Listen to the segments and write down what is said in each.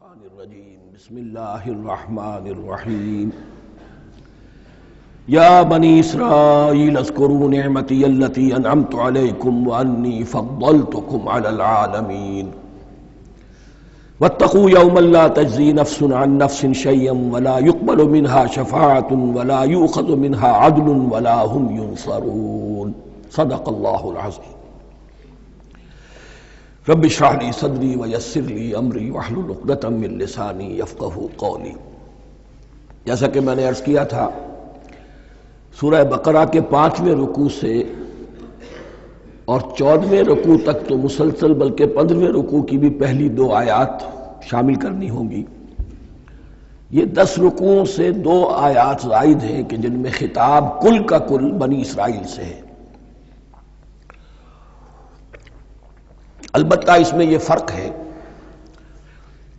الشیطان الرجیم بسم اللہ الرحمن الرحیم یا بنی اسرائیل اذکروا نعمتی التی انعمت علیکم وانی فضلتکم علی العالمین واتقوا یوما لا تجزی نفس عن نفس شیئا ولا يقبل منها شفاعة ولا یؤخذ منها عدل ولا هم ینصرون صدق اللہ العظیم رب اشرح لی صدری ویسر لی امری واحلل عقدۃ من لسانی یفقہوا قولی۔ جیسا کہ میں نے عرض کیا تھا، سورہ بقرہ کے 5ویں رکوع سے اور 14ویں رکوع تک تو مسلسل، بلکہ 15ویں رکوع کی بھی پہلی 2 آیات شامل کرنی ہوں گی۔ یہ 10 رکوعوں سے 2 آیات زائد ہیں کہ جن میں خطاب کل کا کل بنی اسرائیل سے ہے۔ البتہ اس میں یہ فرق ہے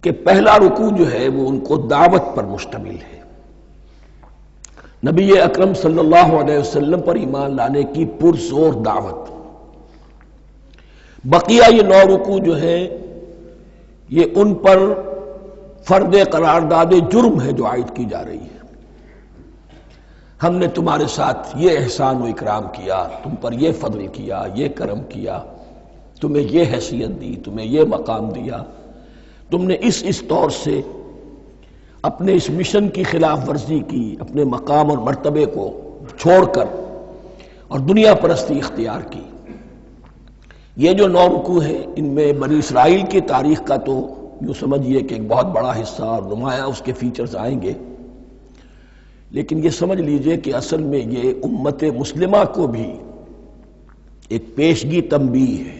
کہ پہلا رکوع جو ہے وہ ان کو دعوت پر مشتمل ہے، نبی اکرم صلی اللہ علیہ وسلم پر ایمان لانے کی پرزور دعوت۔ بقیہ یہ 9 رکوع جو ہیں یہ ان پر فرد قرارداد جرم ہے جو عائد کی جا رہی ہے۔ ہم نے تمہارے ساتھ یہ احسان و اکرام کیا، تم پر یہ فضل کیا، یہ کرم کیا، تمہیں یہ حیثیت دی، تمہیں یہ مقام دیا، تم نے اس طور سے اپنے اس مشن کی خلاف ورزی کی، اپنے مقام اور مرتبے کو چھوڑ کر اور دنیا پرستی اختیار کی۔ یہ جو 9 رکوع ہیں ان میں بنی اسرائیل کی تاریخ کا تو یوں سمجھیے کہ ایک بہت بڑا حصہ اور نمایاں اس کے فیچرز آئیں گے، لیکن یہ سمجھ لیجئے کہ اصل میں یہ امت مسلمہ کو بھی ایک پیشگی تنبیہ ہے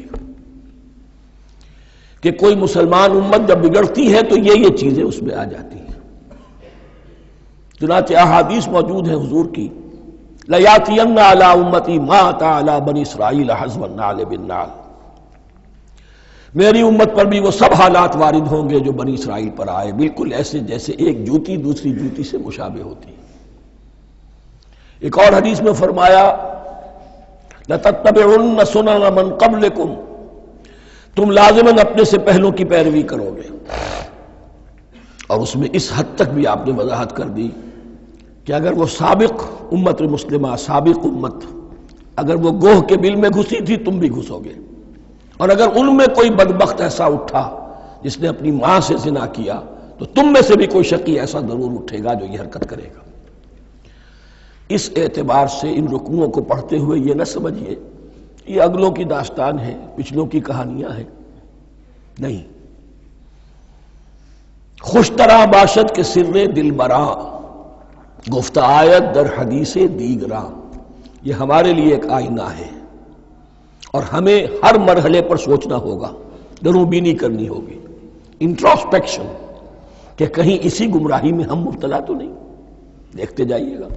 کہ کوئی مسلمان امت جب بگڑتی ہے تو یہ چیزیں اس میں آ جاتی ہیں۔ چنانچہ احادیث موجود ہیں حضور کی، لَيَأْتِيَنَّ عَلَىٰ أُمَّتِي مَا أَتَىٰ عَلَىٰ بَنِي إِسْرَائِيلَ حَزْوَ النَّعْلِ بِالنَّعْلِ، میری امت پر بھی وہ سب حالات وارد ہوں گے جو بنی اسرائیل پر آئے، بالکل ایسے جیسے ایک جوتی دوسری جوتی سے مشابہ ہوتی ہے۔ ایک اور حدیث میں فرمایا لَتَتَّبِعُنَّ سُنَنَ مَن قَبْلِكُمْ، تم لازماً اپنے سے پہلوں کی پیروی کرو گے۔ اور اس میں اس حد تک بھی آپ نے وضاحت کر دی کہ اگر وہ سابق امت مسلمہ، سابق امت، اگر وہ گوہ کے بل میں گھسی تھی تم بھی گھسو گے، اور اگر ان میں کوئی بدبخت ایسا اٹھا جس نے اپنی ماں سے زنا کیا تو تم میں سے بھی کوئی شقی ایسا ضرور اٹھے گا جو یہ حرکت کرے گا۔ اس اعتبار سے ان رکوعوں کو پڑھتے ہوئے یہ نہ سمجھیے یہ اگلوں کی داستان ہے، پچھلوں کی کہانیاں ہیں، نہیں۔ خوش طرح باشد کے سر دل براں، گفت آیت در حدیث دیگراں، یہ ہمارے لیے ایک آئینہ ہے اور ہمیں ہر مرحلے پر سوچنا ہوگا، دروں بینی کرنی ہوگی، انٹروسپیکشن، کہ کہیں اسی گمراہی میں ہم مبتلا تو نہیں، دیکھتے جائیے گا۔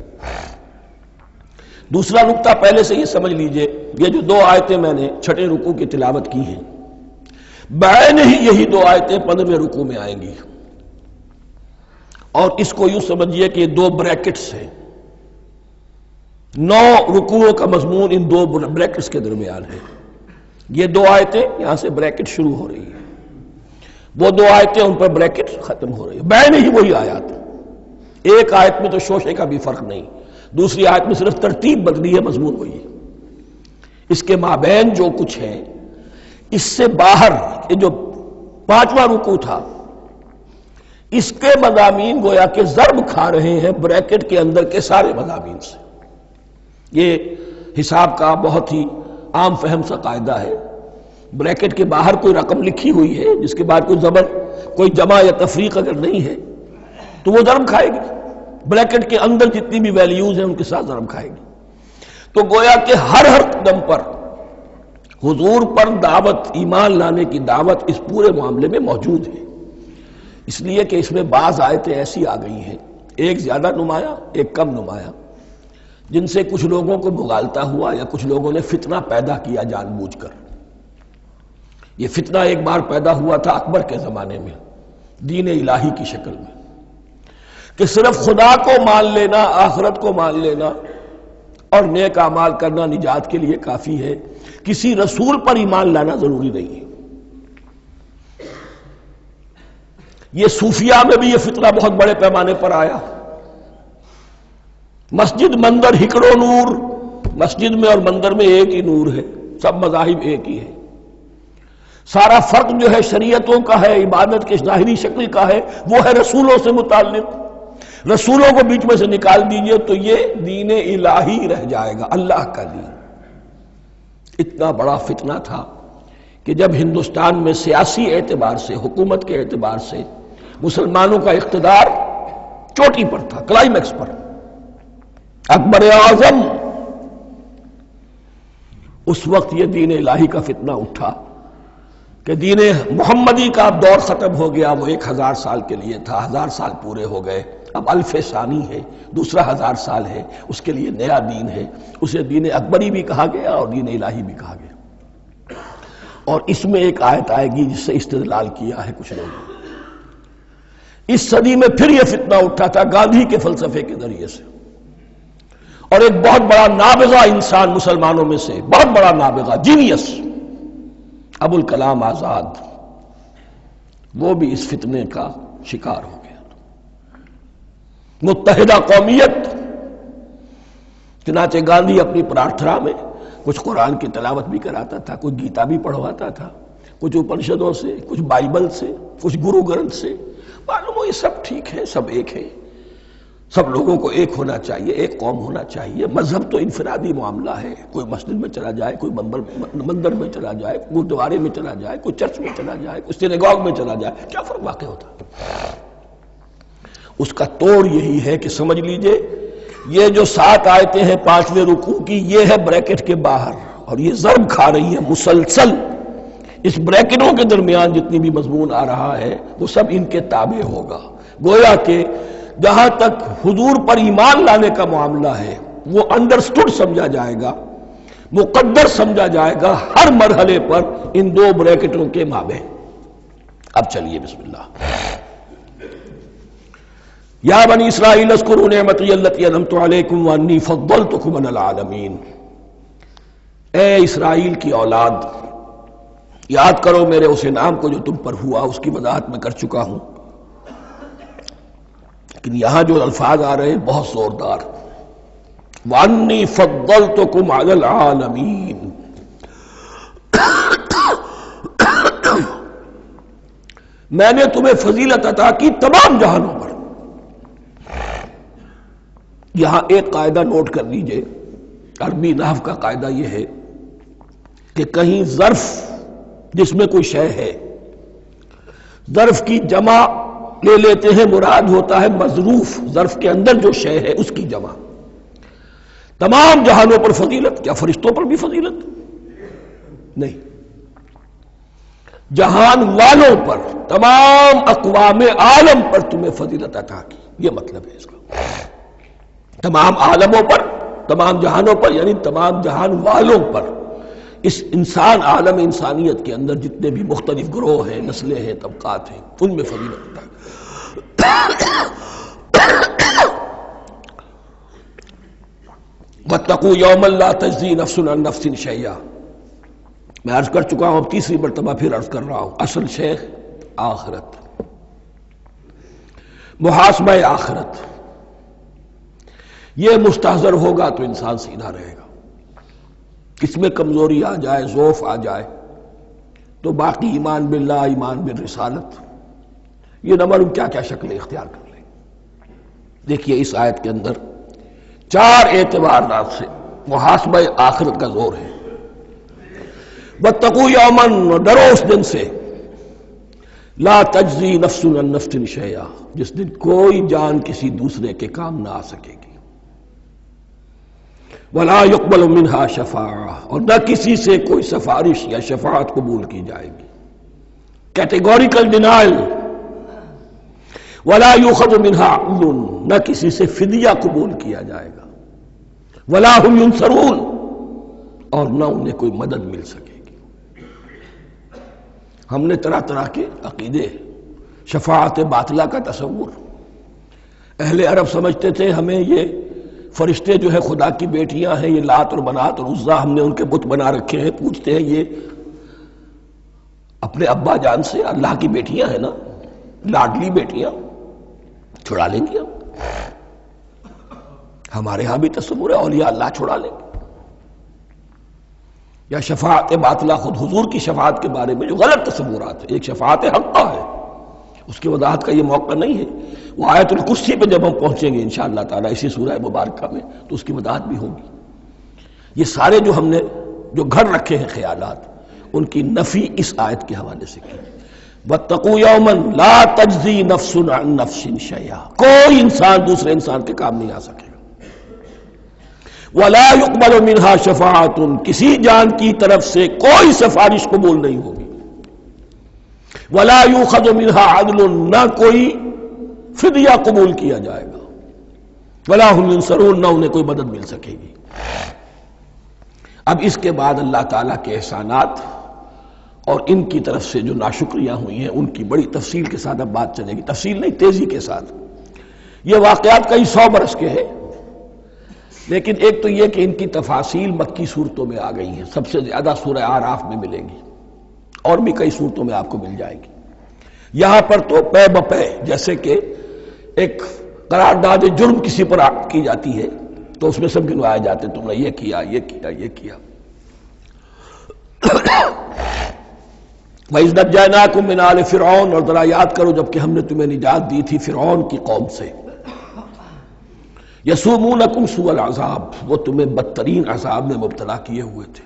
دوسرا نقطہ پہلے سے یہ سمجھ لیجئے، یہ جو 2 آیتیں میں نے 6 رکوع کی تلاوت کی ہیں، بعین ہی یہی 2 آیتیں 15ویں رکوع میں آئیں گی، اور اس کو یوں سمجھیے کہ یہ 2 بریکٹس ہیں۔ 9 رکوعوں کا مضمون ان 2 بریکٹس کے درمیان ہے۔ یہ 2 آیتیں یہاں سے بریکٹ شروع ہو رہی ہیں، وہ 2 آیتیں ان پر بریکٹ ختم ہو رہی ہیں، بعین ہی وہی آیات۔ ایک آیت میں تو شوشے کا بھی فرق نہیں، دوسری آیت میں صرف ترتیب بدلی ہے، مضمون وہی ہے۔ اس کے مابین جو کچھ ہے، اس سے باہر یہ جو 5واں رکوع تھا، اس کے مضامین گویا کہ ضرب کھا رہے ہیں بریکٹ کے اندر کے سارے مضامین سے۔ یہ حساب کا بہت ہی عام فہم سا قاعدہ ہے، بریکٹ کے باہر کوئی رقم لکھی ہوئی ہے جس کے بعد کوئی زبر، کوئی جمع یا تفریق اگر نہیں ہے تو وہ ضرب کھائے گی، بریکٹ کے اندر جتنی بھی ویلیوز ہیں ان کے ساتھ ضرب کھائے گی۔ تو گویا کہ ہر قدم پر حضور پر دعوت، ایمان لانے کی دعوت اس پورے معاملے میں موجود ہے، اس لیے کہ اس میں بعض آیتیں ایسی آ گئی ہیں، ایک زیادہ نمایاں ایک کم نمایاں، جن سے کچھ لوگوں کو بغالتا ہوا یا کچھ لوگوں نے فتنہ پیدا کیا جان بوجھ کر۔ یہ فتنہ ایک بار پیدا ہوا تھا اکبر کے زمانے میں، دین الہی کی شکل میں، کہ صرف خدا کو مان لینا، آخرت کو مان لینا اور نیک اعمال کرنا نجات کے لیے کافی ہے، کسی رسول پر ایمان لانا ضروری نہیں ہے۔ یہ صوفیہ میں بھی یہ فتنہ بہت بڑے پیمانے پر آیا. مسجد مندر ہکڑو نور، مسجد میں اور مندر میں ایک ہی نور ہے، سب مذاہب ایک ہی ہے. سارا فرق جو ہے شریعتوں کا ہے، عبادت کے ظاہری شکل کا ہے، وہ ہے رسولوں سے متعلق. رسولوں کو بیچ میں سے نکال دیجئے تو یہ دین الہی رہ جائے گا، اللہ کا دین. اتنا بڑا فتنہ تھا کہ جب ہندوستان میں سیاسی اعتبار سے، حکومت کے اعتبار سے مسلمانوں کا اقتدار چوٹی پر تھا، کلائمیکس پر، اکبر اعظم، اس وقت یہ دین الہی کا فتنہ اٹھا کہ دین محمدی کا اب دور ختم ہو گیا. وہ 1000 سال کے لیے تھا، 1000 سال پورے ہو گئے، اب الف ثانی ہے، دوسرا 1000 سال ہے، اس کے لیے نیا دین ہے. اسے دین اکبری بھی کہا گیا اور دین الہی بھی کہا گیا. اور اس میں ایک آیت آئے گی جس سے استدلال کیا ہے کچھ لوگوں. اس صدی میں پھر یہ فتنہ اٹھا تھا گاندھی کے فلسفے کے ذریعے سے، اور ایک بہت بڑا نابغہ انسان مسلمانوں میں سے، بہت بڑا نابغہ، جینیس، ابو الکلام آزاد، وہ بھی اس فتنے کا شکار ہو گیا. متحدہ قومیت. چنانچہ گاندھی اپنی پرارتھنا میں کچھ قرآن کی تلاوت بھی کراتا تھا، کچھ گیتا بھی پڑھواتا تھا، کچھ اپنشدوں سے، کچھ بائبل سے، کچھ گرو گرنتھ سے. معلوم ہو یہ سب ٹھیک ہے، سب ایک ہے، سب لوگوں کو ایک ہونا چاہیے، ایک قوم ہونا چاہیے. مذہب تو انفرادی معاملہ ہے، کوئی مسجد میں چلا جائے، کوئی مندر میں چلا جائے، گردوارے میں چلا جائے، کوئی چرچ میں چلا جائے، کوئی سینیگاگ میں چلا جائے، کیا فرق واقع ہوتا ہے؟ اس کا توڑ یہی ہے کہ سمجھ لیجئے یہ جو 7 آیتیں ہیں 5ویں رکوع کی، یہ ہے بریکٹ کے باہر، اور یہ ضرب کھا رہی ہے مسلسل. اس بریکٹوں کے درمیان جتنی بھی مضمون آ رہا ہے وہ سب ان کے تابع ہوگا. گویا کہ جہاں تک حضور پر ایمان لانے کا معاملہ ہے وہ انڈرسٹوڈ سمجھا جائے گا، مقدر سمجھا جائے گا ہر مرحلے پر ان 2 بریکٹوں کے مابین. اب چلیے بسم اللہ. یا بنی اسرائیل اذکروا نعمتی التی انعمت علیکم وانی فضلتکم علی العالمین. اے اسرائیل کی اولاد، یاد کرو میرے اس انعام کو جو تم پر ہوا. اس کی وضاحت میں کر چکا ہوں، لیکن یہاں جو الفاظ آ رہے ہیں بہت زوردار. وانی فضلتکم علی العالمین. میں نے تمہیں فضیلت عطا کی تمام جہانوں پر. یہاں ایک قاعدہ نوٹ کر لیجئے، عربی نحو کا قاعدہ یہ ہے کہ کہیں ظرف جس میں کوئی شے ہے، ظرف کی جمع لے لیتے ہیں، مراد ہوتا ہے مظروف، ظرف کے اندر جو شے ہے اس کی جمع. تمام جہانوں پر فضیلت، کیا فرشتوں پر بھی فضیلت؟ نہیں، جہان والوں پر، تمام اقوام عالم پر تمہیں فضیلت عطا کی، یہ مطلب ہے اس کا. تمام عالموں پر، تمام جہانوں پر، یعنی تمام جہان والوں پر. اس انسان عالم انسانیت کے اندر جتنے بھی مختلف گروہ ہیں، نسلیں ہیں، طبقات ہیں، ان میں فضیلت عطا. واتقوا یوما لا تجزی نفس عن نفس شیئا. میں عرض کر چکا ہوں، اب تیسری مرتبہ پھر عرض کر رہا ہوں، اصل شے آخرت، محاسبہ آخرت. یہ مستحضر ہوگا تو انسان سیدھا رہے گا. اس میں کمزوری آ جائے، ضعف آ جائے تو باقی ایمان باللہ، ایمان بالرسالت، یہ نہ معلوم کیا کیا شکلیں اختیار کر لیں. دیکھیے اس آیت کے اندر 4 اعتبارات سے محاسبہ آخرت کا زور ہے. واتقوا یوما، ڈرو اس دن سے، لا تجزی نفس عن نفس شیئا، جس دن کوئی جان کسی دوسرے کے کام نہ آ سکے گی. ولا يقبل منها شفاعہ، اور نہ کسی سے کوئی سفارش یا شفاعت قبول کی جائے گی. Categorical denial. ولا يؤخذ منها عدل، نہ کسی سے فدیہ قبول کیا جائے گا. ولا هم ينصرون، اور نہ انہیں کوئی مدد مل سکے گی. ہم نے طرح طرح کے عقیدے، شفاعت باطلہ کا تصور. اہل عرب سمجھتے تھے ہمیں یہ فرشتے جو ہے خدا کی بیٹیاں ہیں، یہ لات اور منات اور عزا، ہم نے ان کے بت بنا رکھے ہیں، پوچھتے ہیں یہ اپنے ابا جان سے اللہ کی بیٹیاں ہیں نا. لاڈلی بیٹیاں چھڑا لیں گے ہمارے ہاں بھی تصور ہے اولیاء اللہ چھڑا لیں گے، یا شفاعت باطلہ، خود حضور کی شفاعت کے بارے میں جو غلط تصورات ہیں، ایک شفاعت حقہ ہے، اس کی وضاحت کا یہ موقع نہیں ہے، وہ آیت الکرسی پہ جب ہم پہنچیں گے انشاءاللہ تعالیٰ اسی سورہ مبارکہ میں تو اس کی وضاحت بھی ہوگی۔ یہ سارے جو ہم نے جو گھڑ رکھے ہیں خیالات، ان کی نفی اس آیت کے حوالے سے کی۔ وَاتَّقُوا يَوْمًا لَا تَجْزِي نَفْسٌ عَن نَفْسٍ شَيْئًا، کوئی انسان دوسرے انسان کے کام نہیں آ سکے گا۔ وَلَا يُقْبَلُ مِنْهَا شَفَاعَةٌ، کسی جان کی طرف سے کوئی سفارش قبول نہیں ہوگی۔ وَلَا يُؤْخَذُ مِنْهَا عَدْلٌ، نہ کوئی فدیہ قبول کیا جائے گا۔ وَلَا هُمْ يُنصَرُونَ، نہ انہیں کوئی مدد مل سکے گی۔ اب اس کے بعد اللہ تعالیٰ کے احسانات اور ان کی طرف سے جو ناشکریاں ہوئی ہیں ان کی بڑی تفصیل کے ساتھ اب بات چلے گی، تفصیل نہیں تیزی کے ساتھ۔ یہ واقعات کئی 100 برس کے ہیں، لیکن ایک تو یہ کہ ان کی تفاصیل مکی صورتوں میں آ گئی ہیں، سب سے زیادہ سورہ اعراف میں ملے گی، اور بھی کئی صورتوں میں آپ کو مل جائے گی۔ یہاں پر تو پے بپے جیسے کہ ایک قرارداد جرم کسی پر کی جاتی ہے تو اس میں سب گنوائے جاتے ہیں، تم نے یہ کیا، یہ کیا، یہ کیا۔ وَإِذْ نَجَّيْنَاكُم مِّنْ آلِ فِرْعَوْنَ، اور ذرا یاد کرو جب کہ ہم نے تمہیں نجات دی تھی فرعون کی قوم سے۔ یسومونکم سوء العذاب، وہ تمہیں بدترین عذاب میں مبتلا کیے ہوئے تھے۔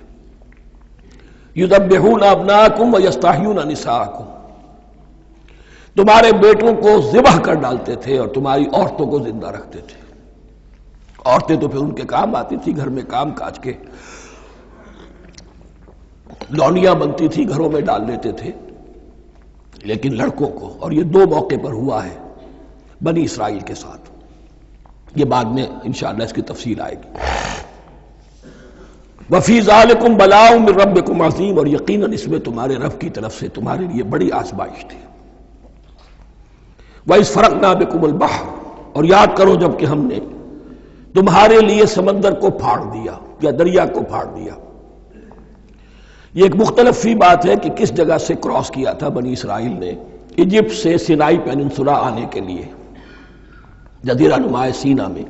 یذبحون ابناءکم ویستحیون نساءکم، تمہارے بیٹوں کو ذبح کر ڈالتے تھے اور تمہاری عورتوں کو زندہ رکھتے تھے۔ عورتیں تو پھر ان کے کام آتی تھی، گھر میں کام کاج کے لونیاں بنتی تھی، گھروں میں ڈال لیتے تھے، لیکن لڑکوں کو، اور یہ 2 موقع پر ہوا ہے بنی اسرائیل کے ساتھ، یہ بعد میں انشاءاللہ اس کی تفصیل آئے گی۔ وَفِي ذَلِكُمْ بَلَاءٌ مِّن رَبِّكُمْ عَظِيمٌ، اور یقیناً اس میں تمہارے رب کی طرف سے تمہارے لیے بڑی آزمائش تھی۔ وَإِذْ فَرَقْنَا بِكُمُ الْبَحْرَ، اور یاد کرو جب کہ ہم نے تمہارے لیے سمندر کو پھاڑ دیا یا دریا کو پھاڑ دیا۔ یہ ایک مختلف فی بات ہے کہ کس جگہ سے کراس کیا تھا بنی اسرائیل نے ایجپٹ سے سینائی پیننسولا آنے کے لیے، جزیرہ نما سینا میں۔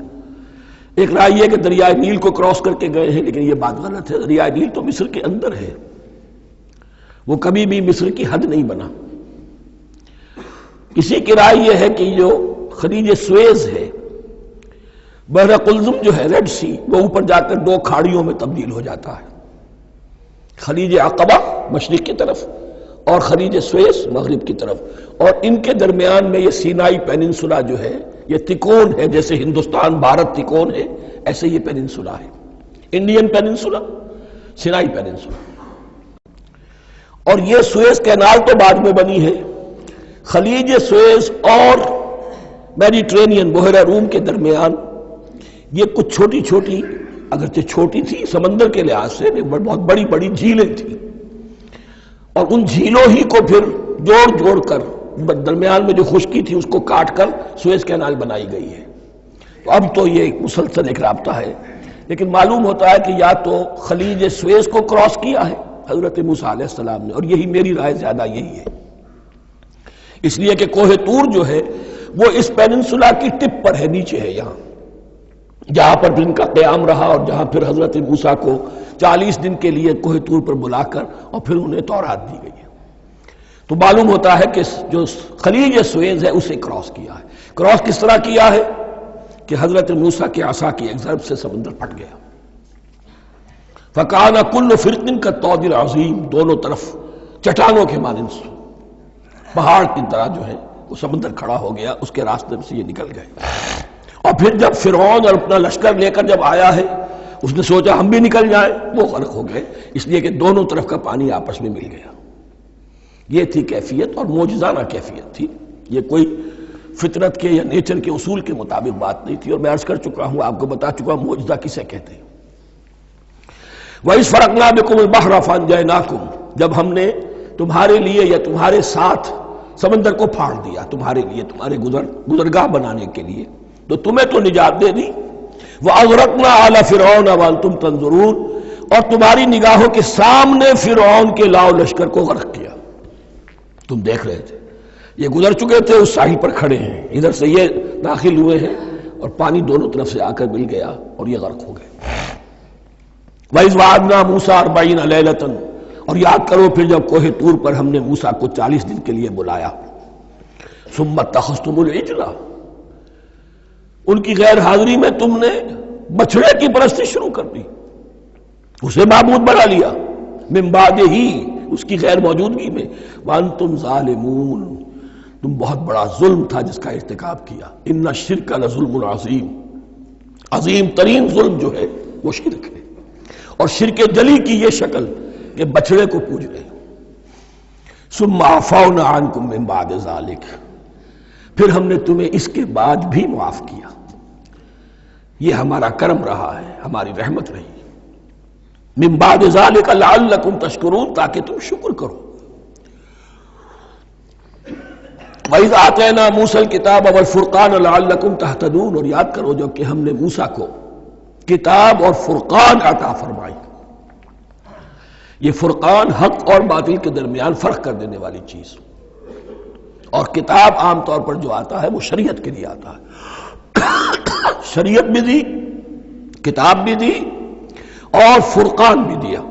ایک رائے یہ کہ دریائے نیل کو کراس کر کے گئے ہیں، لیکن یہ بات غلط ہے، دریائے نیل تو مصر کے اندر ہے، وہ کبھی بھی مصر کی حد نہیں بنا۔ کسی کی رائے یہ ہے کہ جو خلیج سویز ہے، بحر قلزم جو ہے، ریڈ سی، وہ اوپر جا کر 2 کھاڑیوں میں تبدیل ہو جاتا ہے، خلیج عقبہ مشرق کی طرف اور خلیج سویز مغرب کی طرف، اور ان کے درمیان میں یہ سینائی پیننسولا جو ہے یہ تکون ہے، جیسے ہندوستان بھارت تکون ہے ایسے یہ پیننسولا ہے، انڈین پیننسولا، سینائی پیننسولا۔ اور یہ سویز کینال تو بعد میں بنی ہے، خلیج سویز اور میڈیٹرینین بحیرہ روم کے درمیان یہ کچھ چھوٹی چھوٹی، اگرچہ چھوٹی تھی سمندر کے لحاظ سے، بہت بڑی بڑی جھیلیں تھیں، اور ان جھیلوں ہی کو پھر جوڑ جوڑ کر درمیان میں جو خشکی تھی اس کو کاٹ کر سویز کینال بنائی گئی ہے۔ تو اب تو یہ ایک مسلسل ایک رابطہ ہے، لیکن معلوم ہوتا ہے کہ یا تو خلیج سویز کو کراس کیا ہے حضرت موسیٰ علیہ السلام نے، اور یہی میری رائے زیادہ یہی ہے، اس لیے کہ کوہ طور جو ہے وہ اس پیننسولا کی ٹپ پر ہے، نیچے ہے یہاں، جہاں پر جن کا قیام رہا اور جہاں پھر حضرت موسیٰ کو 40 دن کے لیے کوہ طور پر بلا کر اور پھر انہیں تورات دی گئی ہے۔ تو معلوم ہوتا ہے کہ جو خلیج سویز ہے اسے کراس کیا ہے۔ کراس کس طرح کیا ہے کہ حضرت موسیٰ کے عصا کی ایک ضرب سے سمندر پھٹ گیا۔ فَكَانَ كُلُّ فِرْقٍ كَالطَّوْدِ الْعَظِيمِ، دونوں طرف چٹانوں کے مانند پہاڑ کی طرح جو ہے وہ سمندر کھڑا ہو گیا، اس کے راستے سے یہ نکل گئے۔ اور پھر جب فرعون اور اپنا لشکر لے کر جب آیا ہے، اس نے سوچا ہم بھی نکل جائیں، وہ غرق ہو گئے، اس لیے کہ دونوں طرف کا پانی آپس میں مل گیا۔ یہ تھی کیفیت، اور معجزانہ کیفیت تھی، یہ کوئی فطرت کے یا نیچر کے اصول کے مطابق بات نہیں تھی، اور میں عرض کر چکا ہوں، آپ کو بتا چکا ہوں معجزہ کسے کہتے ہیں۔ وَإِذْ فَرَقْنَا بِكُمُ الْبَحْرَ فَأَنْجَيْنَاكُمْ، جب ہم نے تمہارے لیے یا تمہارے ساتھ سمندر کو پھاڑ دیا، تمہارے لیے، تمہارے گزرگاہ بنانے کے لیے، تو تمہیں تو نجات دے دی۔ وَأَغْرَقْنَا آلَ فِرْعَوْنَ وَأَنْتُمْ تَنظُرُونَ، اور تمہاری نگاہوں کے سامنے فرعون کے لاؤ لشکر کو غرق کیا، تم دیکھ رہے تھے۔ یہ گزر چکے تھے، اس ساحل پر کھڑے ہیں، ادھر سے یہ داخل ہوئے ہیں اور پانی دونوں طرف سے آ کر مل گیا اور یہ غرق ہو گئے۔ وَإِذْ وَعَدْنَا مُوسَىٰ 40 لَيْلَةً، اور یاد کرو پھر جب کوہ طور پر ہم نے موسیٰ کو 40 دن کے لیے بلایا۔ ثُمَّ اتَّخَذْتُمُ الْعِجْلَ، ان کی غیر حاضری میں تم نے بچھڑے کی پرستی شروع کر دی، اسے معبود بنا لیا، من بعدہ، اس کی غیر موجودگی میں، وَأَنْتُمْ ظَالِمُونَ، تم بہت بڑا ظلم تھا جس کا ارتکاب کیا۔ ان الشرک لظلم عظیم، عظیم ترین ظلم جو ہے وہ شرک ہے، اور شرک جلی کی یہ شکل کہ بچڑے کو پوج رہے۔ ثم عفونا عنکم من بعد ذلک، پھر ہم نے تمہیں اس کے بعد بھی معاف کیا، یہ ہمارا کرم رہا ہے، ہماری رحمت رہی۔ من بعد ذلک لعلکم تشکرون، تاکہ تم شکر کرو۔ وَإِذْ آتَيْنَا مُوسَى الْكِتَابَ وَالْفُرْقَانَ لَعَلَّكُمْ تَهْتَدُونَ، اور یاد کرو جب کہ ہم نے موسیٰ کو کتاب اور فرقان عطا فرمائی۔ یہ فرقان حق اور باطل کے درمیان فرق کر دینے والی چیز، اور کتاب عام طور پر جو آتا ہے وہ شریعت کے لیے آتا ہے، شریعت بھی دی، کتاب بھی دی، اور فرقان بھی دیا،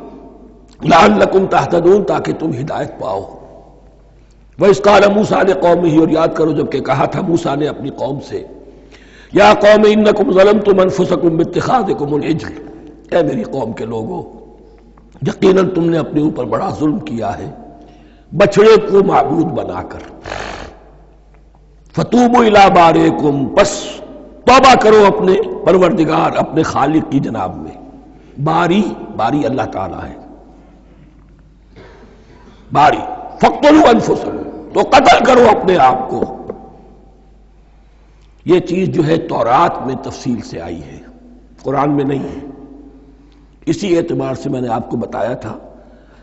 لعلکم تہتدون، تاکہ تم ہدایت پاؤ۔ وَإِذْ قَالَ مُوسَىٰ لِقَوْمِهِ، اور یاد کرو جب کہ کہا تھا موسیٰ نے اپنی قوم سے، یا قوم انکم ظلمتم انفسکم باتخاذکم العجل، اے میری قوم کے لوگو، یقیناً تم نے اپنے اوپر بڑا ظلم کیا ہے بچڑے کو معبود بنا کر۔ فتوبوا الی بارئکم، پس توبہ کرو اپنے پروردگار، اپنے خالق کی جناب میں۔ باری، باری اللہ تعالیٰ ہے، باری۔ فاقتلوا انفسکم، تو قتل کرو اپنے آپ کو۔ یہ چیز جو ہے تورات میں تفصیل سے آئی ہے، قرآن میں نہیں ہے۔ اسی اعتبار سے میں نے آپ کو بتایا تھا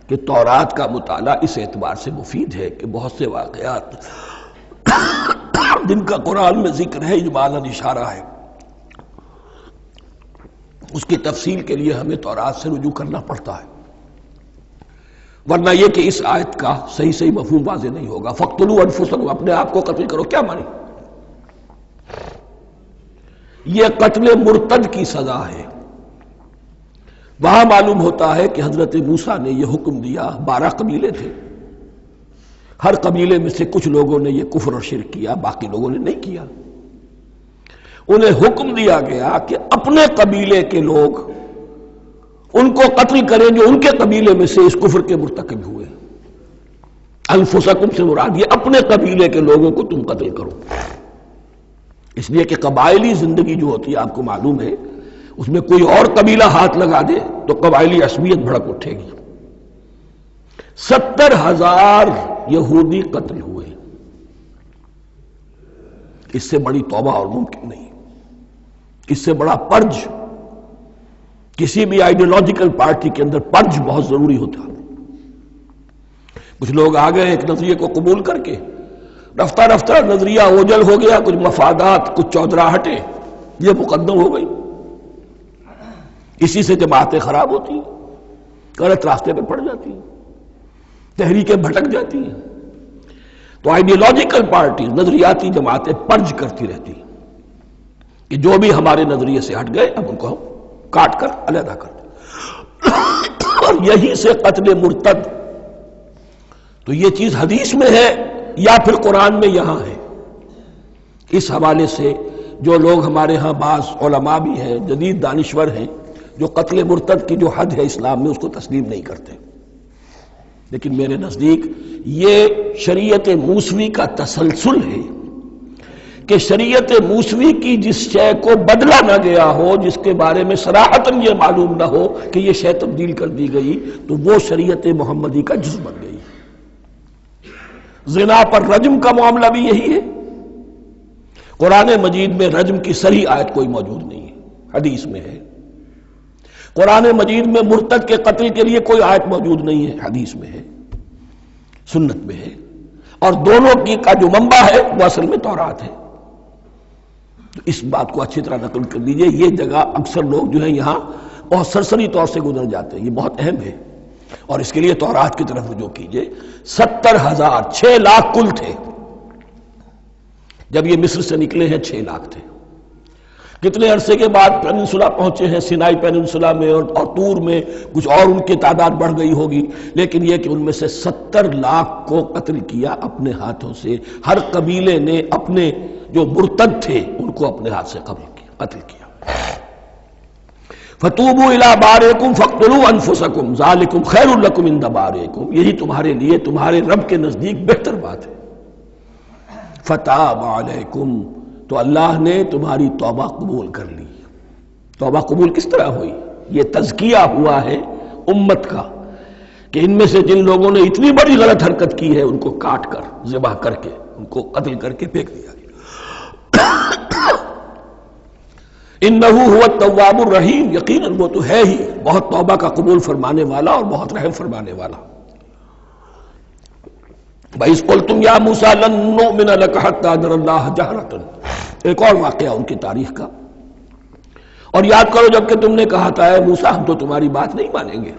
کہ تورات کا مطالعہ اس اعتبار سے مفید ہے کہ بہت سے واقعات جن کا قرآن میں ذکر ہے، اجمالاً اشارہ ہے، اس کی تفصیل کے لیے ہمیں تورات سے رجوع کرنا پڑتا ہے، ورنہ یہ کہ اس آیت کا صحیح مفہوم واضح نہیں ہوگا۔ فاقتلوا انفسکم، اپنے آپ کو قتل کرو، کیا مانی؟ یہ قتل مرتد کی سزا ہے۔ وہاں معلوم ہوتا ہے کہ حضرت موسیٰ نے یہ حکم دیا، 12 قبیلے تھے، ہر قبیلے میں سے کچھ لوگوں نے یہ کفر اور شرک کیا، باقی لوگوں نے نہیں کیا۔ انہیں حکم دیا گیا کہ اپنے قبیلے کے لوگ ان کو قتل کریں جو ان کے قبیلے میں سے اس کفر کے مرتکب ہوئے۔ انفسکم سے مراد یہ اپنے قبیلے کے لوگوں کو تم قتل کرو، اس لیے کہ قبائلی زندگی جو ہوتی ہے آپ کو معلوم ہے، اس میں کوئی اور قبیلہ ہاتھ لگا دے تو قبائلی عصبیت بھڑک اٹھے گی۔ 70,000 یہودی قتل ہوئے، اس سے بڑی توبہ اور ممکن نہیں، اس سے بڑا پرج، کسی بھی آئیڈیولوجیکل پارٹی کے اندر پرج بہت ضروری ہوتا ہے۔ کچھ لوگ آ گئے ایک نظریے کو قبول کر کے، رفتہ رفتہ نظریہ اوجل ہو گیا، کچھ مفادات، کچھ چودراہٹیں یہ مقدم ہو گئی، اسی سے جماعتیں خراب ہوتی ہیں، غلط راستے پہ پڑ جاتی ہیں، تحریکیں بھٹک جاتی ہیں۔ تو آئیڈیولوجیکل پارٹی، نظریاتی جماعتیں پرج کرتی رہتی ہیں کہ جو بھی ہمارے نظریے سے ہٹ گئے اب ان کو ہم کاٹ کر علیحدہ کر دیں، اور یہی سے قتل مرتد۔ تو یہ چیز حدیث میں ہے یا پھر قرآن میں یہاں ہے، اس حوالے سے جو لوگ ہمارے ہاں بعض علماء بھی ہیں، جدید دانشور ہیں، جو قتل مرتد کی جو حد ہے اسلام میں اس کو تسلیم نہیں کرتے، لیکن میرے نزدیک یہ شریعت موسوی کا تسلسل ہے کہ شریعت موسوی کی جس شے کو بدلا نہ گیا ہو، جس کے بارے میں صراحتاً یہ معلوم نہ ہو کہ یہ شے تبدیل کر دی گئی، تو وہ شریعت محمدی کا جز بن گئی۔ زنا پر رجم کا معاملہ بھی یہی ہے، قرآن مجید میں رجم کی صریح آیت کوئی موجود نہیں ہے، حدیث میں ہے۔ قرآن مجید میں مرتد کے قتل کے لیے کوئی آیت موجود نہیں ہے، حدیث میں ہے، سنت میں ہے، اور دونوں کی کا جو منبع ہے وہ اصل میں تورات ہے۔ تو اس بات کو اچھی طرح نقل کر لیجئے، یہ جگہ اکثر لوگ جو ہیں یہاں بہت سرسری طور سے گزر جاتے ہیں، یہ بہت اہم ہے، اور اس کے لیے تورات کی طرف رجوع کیجئے۔ 70,000، 6 لاکھ کل تھے، جب یہ مصر سے نکلے ہیں 6 لاکھ تھے. کتنے عرصے کے بعد پیننسولا پہنچے ہیں، سینائی پیننسولا میں اور طور میں کچھ اور ان کی تعداد بڑھ گئی ہوگی، لیکن یہ کہ ان میں سے 70 لاکھ کو قتل کیا اپنے ہاتھوں سے. ہر قبیلے نے اپنے جو مرتد تھے ان کو اپنے ہاتھ سے قتل کیا. فَتُوبُوا إِلَىٰ بَارِئِكُمْ فَاقْتُلُوا أَنفُسَكُمْ ذَلِكُمْ خَيْرٌ لَكُمْ عِندَ بَارِئِكُمْ، یہی تمہارے لیے تمہارے رب کے نزدیک بہتر بات ہے. فَتَابَ عَلَيْكُمْ، تو اللہ نے تمہاری توبہ قبول کر لی. توبہ قبول کس طرح ہوئی؟ یہ تزکیہ ہوا ہے امت کا کہ ان میں سے جن لوگوں نے اتنی بڑی غلط حرکت کی ہے ان کو کاٹ کر، ذبح کر کے، ان کو قتل کر کے پھینک دیا گیا. انہ هو التواب الرحیم، یقیناً وہ تو ہے ہی بہت توبہ کا قبول فرمانے والا اور بہت رحم فرمانے والا. وَإِذْ قُلْتُمْ يَا مُوسَىٰ لَن نُّؤْمِنَ لَكَ حَتَّىٰ نَرَى اللَّهَ جَهْرَةً، ایک اور واقعہ ان کی تاریخ کا. اور یاد کرو جب کہ تم نے کہا تھا اے موسیٰ ہم تو تمہاری بات نہیں مانیں گے.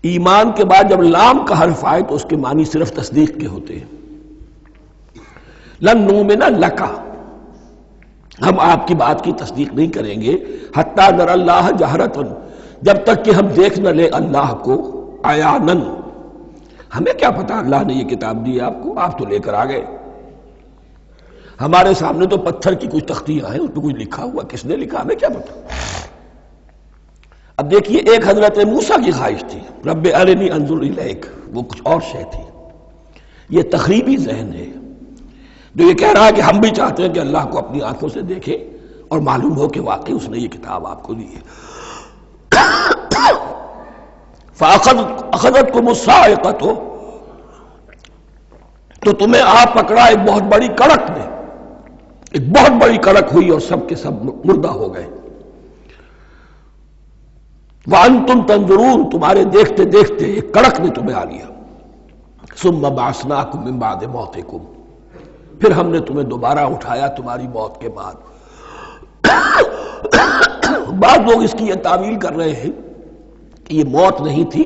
ایمان کے بعد جب لام کا حرف آئے تو اس کے معنی صرف تصدیق کے ہوتے ہیں. لن نؤمن لک، ہم آپ کی بات کی تصدیق نہیں کریں گے حتی نر اللہ جہرتن، جب تک کہ ہم دیکھ نہ لیں اللہ کو عیانن. ہمیں کیا پتا اللہ نے یہ کتاب دی آپ کو، آپ تو لے کر آ گئے. ہمارے سامنے تو پتھر کی کچھ تختیاں ہیں، اس پہ کچھ لکھا ہوا، کس نے لکھا ہمیں کیا پتا. اب دیکھیے ایک حضرت موسیٰ کی خواہش تھی رب ارنی انظر الیک، وہ کچھ اور شے تھی. یہ تخریبی ذہن ہے جو یہ کہہ رہا ہے کہ ہم بھی چاہتے ہیں کہ اللہ کو اپنی آنکھوں سے دیکھیں اور معلوم ہو کہ واقعی اس نے یہ کتاب آپ کو دی ہے. فَأَخَذَتْكُمُ الصَّاعِقَةُ، تو تمہیں آپ پکڑا ایک بہت بڑی کڑک نے، ایک بہت بڑی کڑک ہوئی اور سب کے سب مردہ ہو گئے. وَأَنْتُمْ تَنظُرُونَ، تمہارے دیکھتے دیکھتے ایک کڑک نے تمہیں آ لیا. ثُمَّ بَعَثْنَاكُمْ مِنْ بَعْدِ مَوْتِكُمْ، پھر ہم نے تمہیں دوبارہ اٹھایا تمہاری موت کے بعد. بعض لوگ اس کی یہ تعویل کر رہے ہیں کہ یہ موت نہیں تھی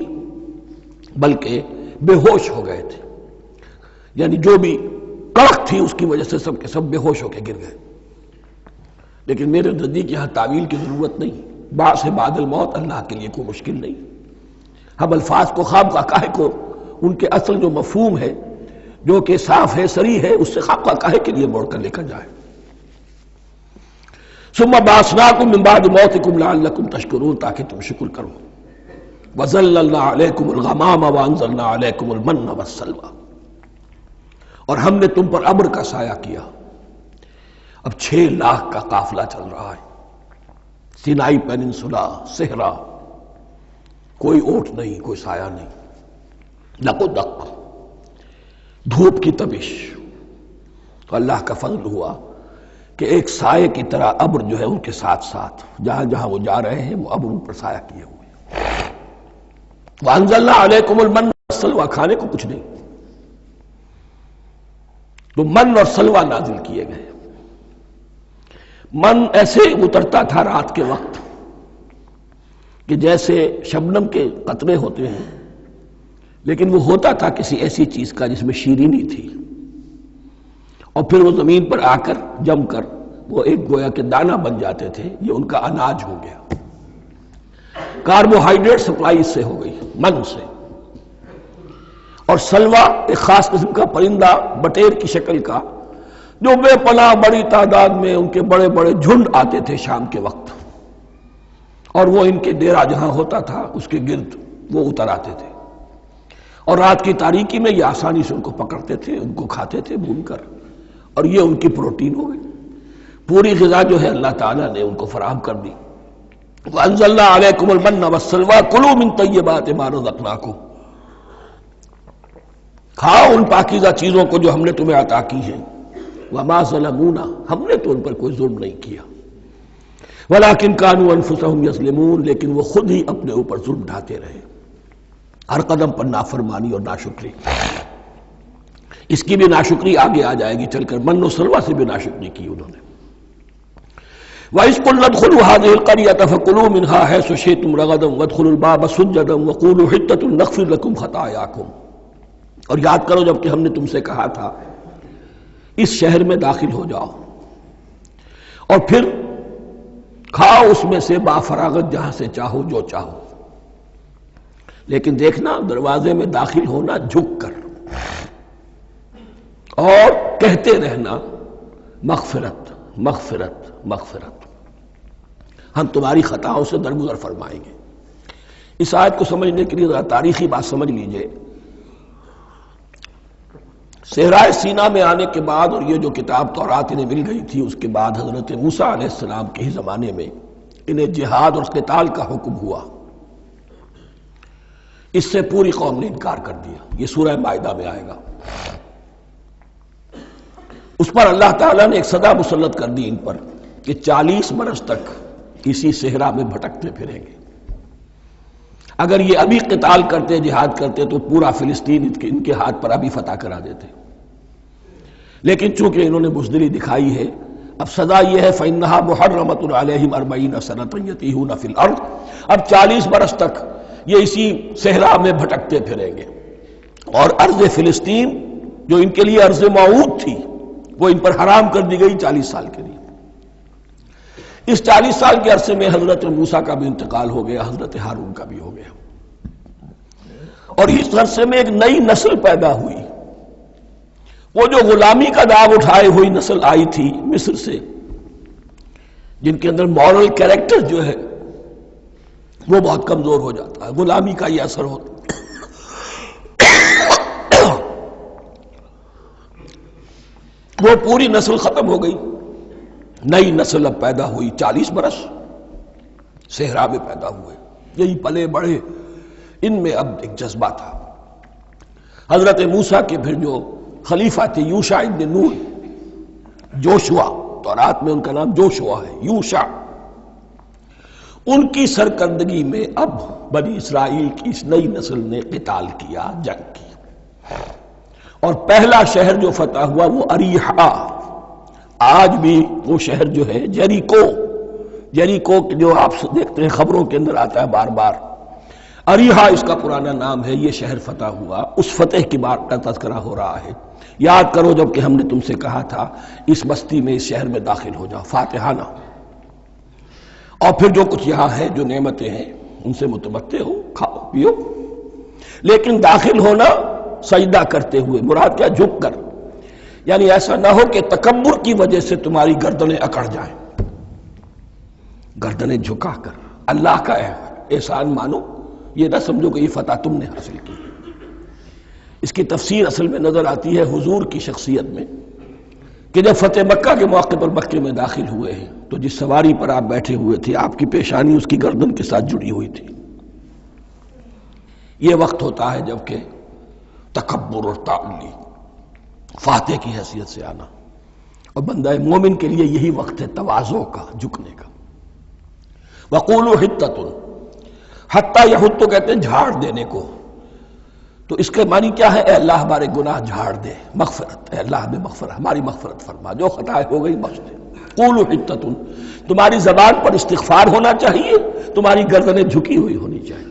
بلکہ بے ہوش ہو گئے تھے، یعنی جو بھی کڑک تھی اس کی وجہ سے سب کے سب بے ہوش ہو کے گر گئے. لیکن میرے نزدیک یہاں تعویل کی ضرورت نہیں. بعد سے بعد الموت اللہ کے لیے کوئی مشکل نہیں. ہم الفاظ کو خواہ کاہے کو ان کے اصل جو مفہوم ہے جو کہ صاف ہے صریح ہے اس سے خواہ کاہے کے لیے موڑ کر لے کر جائے. ثم بعثناکم من بعد موتکم لعلکم تشکرون، تاکہ تم شکر کرو. وظللنا علیکم الغمام وانزلنا علیکم المن والسلوى، اور ہم نے تم پر ابر کا سایہ کیا. اب 6 لاکھ کا قافلہ چل رہا ہے، سینائی پیننسولا، صحرا، کوئی اوٹ نہیں، کوئی سایہ نہیں، دق و دق، دھوپ کی تبش. تو اللہ کا فضل ہوا کہ ایک سائے کی طرح ابر جو ہے ان کے ساتھ ساتھ جہاں جہاں وہ جا رہے ہیں وہ ابر ان پر سایہ کیے ہوئے. وَأَنزَلْنَا عَلَيْكُمُ الْمَنَّ وَالسَّلْوَىٰ، کھانے کو کچھ نہیں تو من اور سلوہ نازل کیے گئے. من ایسے اترتا تھا رات کے وقت کہ جیسے شبنم کے قطرے ہوتے ہیں، لیکن وہ ہوتا تھا کسی ایسی چیز کا جس میں شیرینی تھی، اور پھر وہ زمین پر آ کر جم کر وہ ایک گویا کے دانہ بن جاتے تھے. یہ ان کا اناج ہو گیا. کاربوہائیڈریٹ سپلائی اس سے ہو گئی، من سے. اور سلوہ ایک خاص قسم کا پرندہ بٹیر کی شکل کا جو بے پناہ بڑی تعداد میں ان کے بڑے بڑے جھنڈ آتے تھے شام کے وقت، اور وہ ان کے ڈیرا جہاں ہوتا تھا اس کے گرد وہ اتر آتے تھے، اور رات کی تاریکی میں یہ آسانی سے ان کو پکڑتے تھے، ان کو کھاتے تھے بھون کر، اور یہ ان کی پروٹین ہو گئی. پوری غذا جو ہے اللہ تعالیٰ نے ان کو فراہم کر دی. وَأَنزَلْنَا عَلَيْكُمُ الْمَنَّ وَالسَّلْوَىٰ كُلُوا مِن طَيِّبَاتِ مَا رَزَقْنَاكُمْ، کھاؤ ان پاکیزہ چیزوں کو جو ہم نے تمہیں عطا کی ہیں. وَمَا ظَلَمُونَا، ہم نے تو ان پر کوئی ظلم نہیں کیا. وَلَٰكِن كَانُوا أَنفُسَهُمْ يَظْلِمُونَ، لیکن وہ خود ہی اپنے اوپر ظلم ڈھاتے رہے، ہر قدم پر نافرمانی اور ناشکری. اس کی بھی ناشکری آگے آ جائے گی چل کر، من و سلوہ سے بھی ناشکری کی انہوں نے. وَإِذْ قُلْنَا ادْخُلُوا هَٰذِهِ الْقَرْيَةَ فَكُلُوا مِنْهَا حَيْثُ شِئْتُمْ رَغَدًا وَادْخُلُوا الْبَابَ سُجَّدًا وَقُولُوا حِطَّةٌ نَغْفِرْ لَكُمْ خَطَايَاكُمْ. اور یاد کرو جب کہ ہم نے تم سے کہا تھا اس شہر میں داخل ہو جاؤ اور پھر کھاؤ اس میں سے بافراغت جہاں سے چاہو جو چاہو، لیکن دیکھنا دروازے میں داخل ہونا جھک کر اور کہتے رہنا مغفرت مغفرت مغفرت، ہم تمہاری خطاؤں سے درگزر فرمائیں گے۔ اس آیت کو سمجھنے کے لیے ذرا تاریخی بات سمجھ لیجئے۔ صحرائے سینا میں آنے کے بعد اور یہ جو کتاب تورات انہیں مل گئی تھی، اس کے بعد حضرت موسیٰ علیہ السلام کے ہی زمانے میں انہیں جہاد اور قتال کا حکم ہوا۔ اس سے پوری قوم نے انکار کر دیا، یہ سورہ مائدہ میں آئے گا۔ اس پر اللہ تعالیٰ نے ایک سزا مسلط کر دی ان پر کہ 40 برس تک اسی صحرا میں بھٹکتے پھریں گے۔ اگر یہ ابھی قتال کرتے، جہاد کرتے، تو پورا فلسطین ان کے ہاتھ پر ابھی فتح کرا دیتے، لیکن چونکہ انہوں نے بزدلی دکھائی ہے، اب سزا یہ ہے فَإِنَّهَا مُحَرَّمَةٌ عَلَيْهِمْ 40 سَنَةً يَتِيهُونَ فِي الْأَرْضِ، اب 40 برس تک یہ اسی صحرا میں بھٹکتے پھریں گے، اور ارض فلسطین جو ان کے لیے ارض موعود تھی وہ ان پر حرام کر دی گئی 40 سال کے لیے۔ اس 40 سال کے عرصے میں حضرت موسیٰ کا بھی انتقال ہو گیا، حضرت ہارون کا بھی ہو گیا، اور اس عرصے میں ایک نئی نسل پیدا ہوئی۔ وہ جو غلامی کا داغ اٹھائے ہوئی نسل آئی تھی مصر سے، جن کے اندر مورل کیریکٹر جو ہے وہ بہت کمزور ہو جاتا ہے، غلامی کا یہ اثر ہوتا ہے۔ وہ پوری نسل ختم ہو گئی، نئی نسل اب پیدا ہوئی، 40 برس صحرا میں پیدا ہوئے، یہی پلے بڑھے، ان میں اب ایک جذبہ تھا۔ حضرت موسیٰ کے پھر جو خلیفہ تھے یوشع ابن نون، جوشوا، تورات میں ان کا نام جوشوا ہے، یوشع، ان کی سرکردگی میں اب بنی اسرائیل کی اس نئی نسل نے قتال کیا، جنگ کی، اور پہلا شہر جو فتح ہوا وہ اریحا۔ آج بھی وہ شہر جو ہے جیریکو جو آپ دیکھتے ہیں خبروں کے اندر آتا ہے بار بار، اریحا اس کا پرانا نام ہے، یہ شہر فتح ہوا۔ اس فتح کی بات کا تذکرہ ہو رہا ہے۔ یاد کرو جب کہ ہم نے تم سے کہا تھا اس بستی میں، اس شہر میں داخل ہو جاؤ فاتحانہ، اور پھر جو کچھ یہاں ہے، جو نعمتیں ہیں ان سے متمتع ہو، کھاؤ پیو، لیکن داخل ہونا سجدہ کرتے ہوئے، مراد کیا؟ جھک کر، یعنی ایسا نہ ہو کہ تکبر کی وجہ سے تمہاری گردنیں اکڑ جائیں، گردنیں جھکا کر اللہ کا احسان مانو، یہ نہ سمجھو کہ یہ فتح تم نے حاصل کی۔ اس کی تفسیر اصل میں نظر آتی ہے حضور کی شخصیت میں، کہ جب فتح مکہ کے موقع پر مکے میں داخل ہوئے ہیں تو جس سواری پر آپ بیٹھے ہوئے تھے، آپ کی پیشانی اس کی گردن کے ساتھ جڑی ہوئی تھی۔ یہ وقت ہوتا ہے جب کہ تکبر اور تعلی، فاتح کی حیثیت سے آنا، اور بندہ مومن کے لیے یہی وقت ہے تواضع کا، جھکنے کا۔ وَقُولُوا حِطَّةٌ، حتیٰ یحط کہتے ہیں جھاڑ دینے کو، تو اس کے معنی کیا ہے؟ اے اللہ ہمارے گناہ جھاڑ دے، مغفرت، اے اللہ ہمیں مغفرت، ہماری مغفرت فرما، جو خطائیں ہو گئی بخش دے۔ قولوا حِطَّةٌ، تمہاری زبان پر استغفار ہونا چاہیے، تمہاری گردنیں جھکی ہوئی ہونی چاہیے۔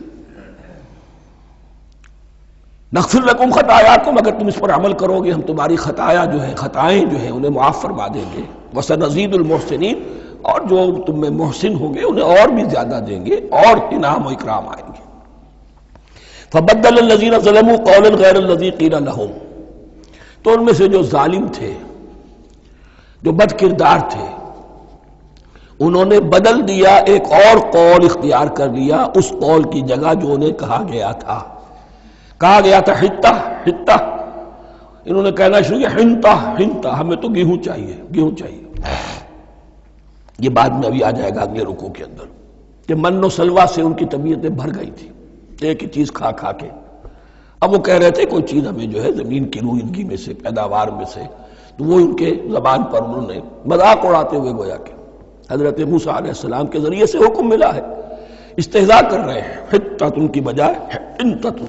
نغفر لکم خطایاکم، اگر تم اس پر عمل کرو گے ہم تمہاری خطائیں جو ہیں انہیں معاف فرما دیں گے۔ وسنزید المحسنین، اور جو تم میں محسن ہوں گے انہیں اور بھی زیادہ دیں گے، اور انعام و اکرام آئیں گے۔ فبدل الذین ظلموا قولا غیر الذی قیل لہم، تو ان میں سے جو ظالم تھے، جو بد کردار تھے، انہوں نے بدل دیا، ایک اور قول اختیار کر لیا اس قول کی جگہ جو انہیں کہا گیا تھا حتہ حتہ، انہوں نے کہنا شروع کیا ہنتا ہنتا، ہمیں تو گیہوں چاہیے۔ یہ بعد میں ابھی آ جائے گا اگلے رکوع کے اندر، کہ من و سلوہ سے ان کی طبیعتیں بھر گئی تھی ایک ہی چیز کھا کھا کے۔ اب وہ کہہ رہے تھے کوئی چیز ہمیں جو ہے زمین کی روئیدگی میں سے، پیداوار میں سے، تو وہ ان کے زبان پر انہوں نے مذاق اڑاتے ہوئے گویا کہ حضرت موسیٰ علیہ السلام کے ذریعے سے حکم ملا ہے، استہزاء کر رہے ہیں، حتۃ کی بجائے حنتۃ۔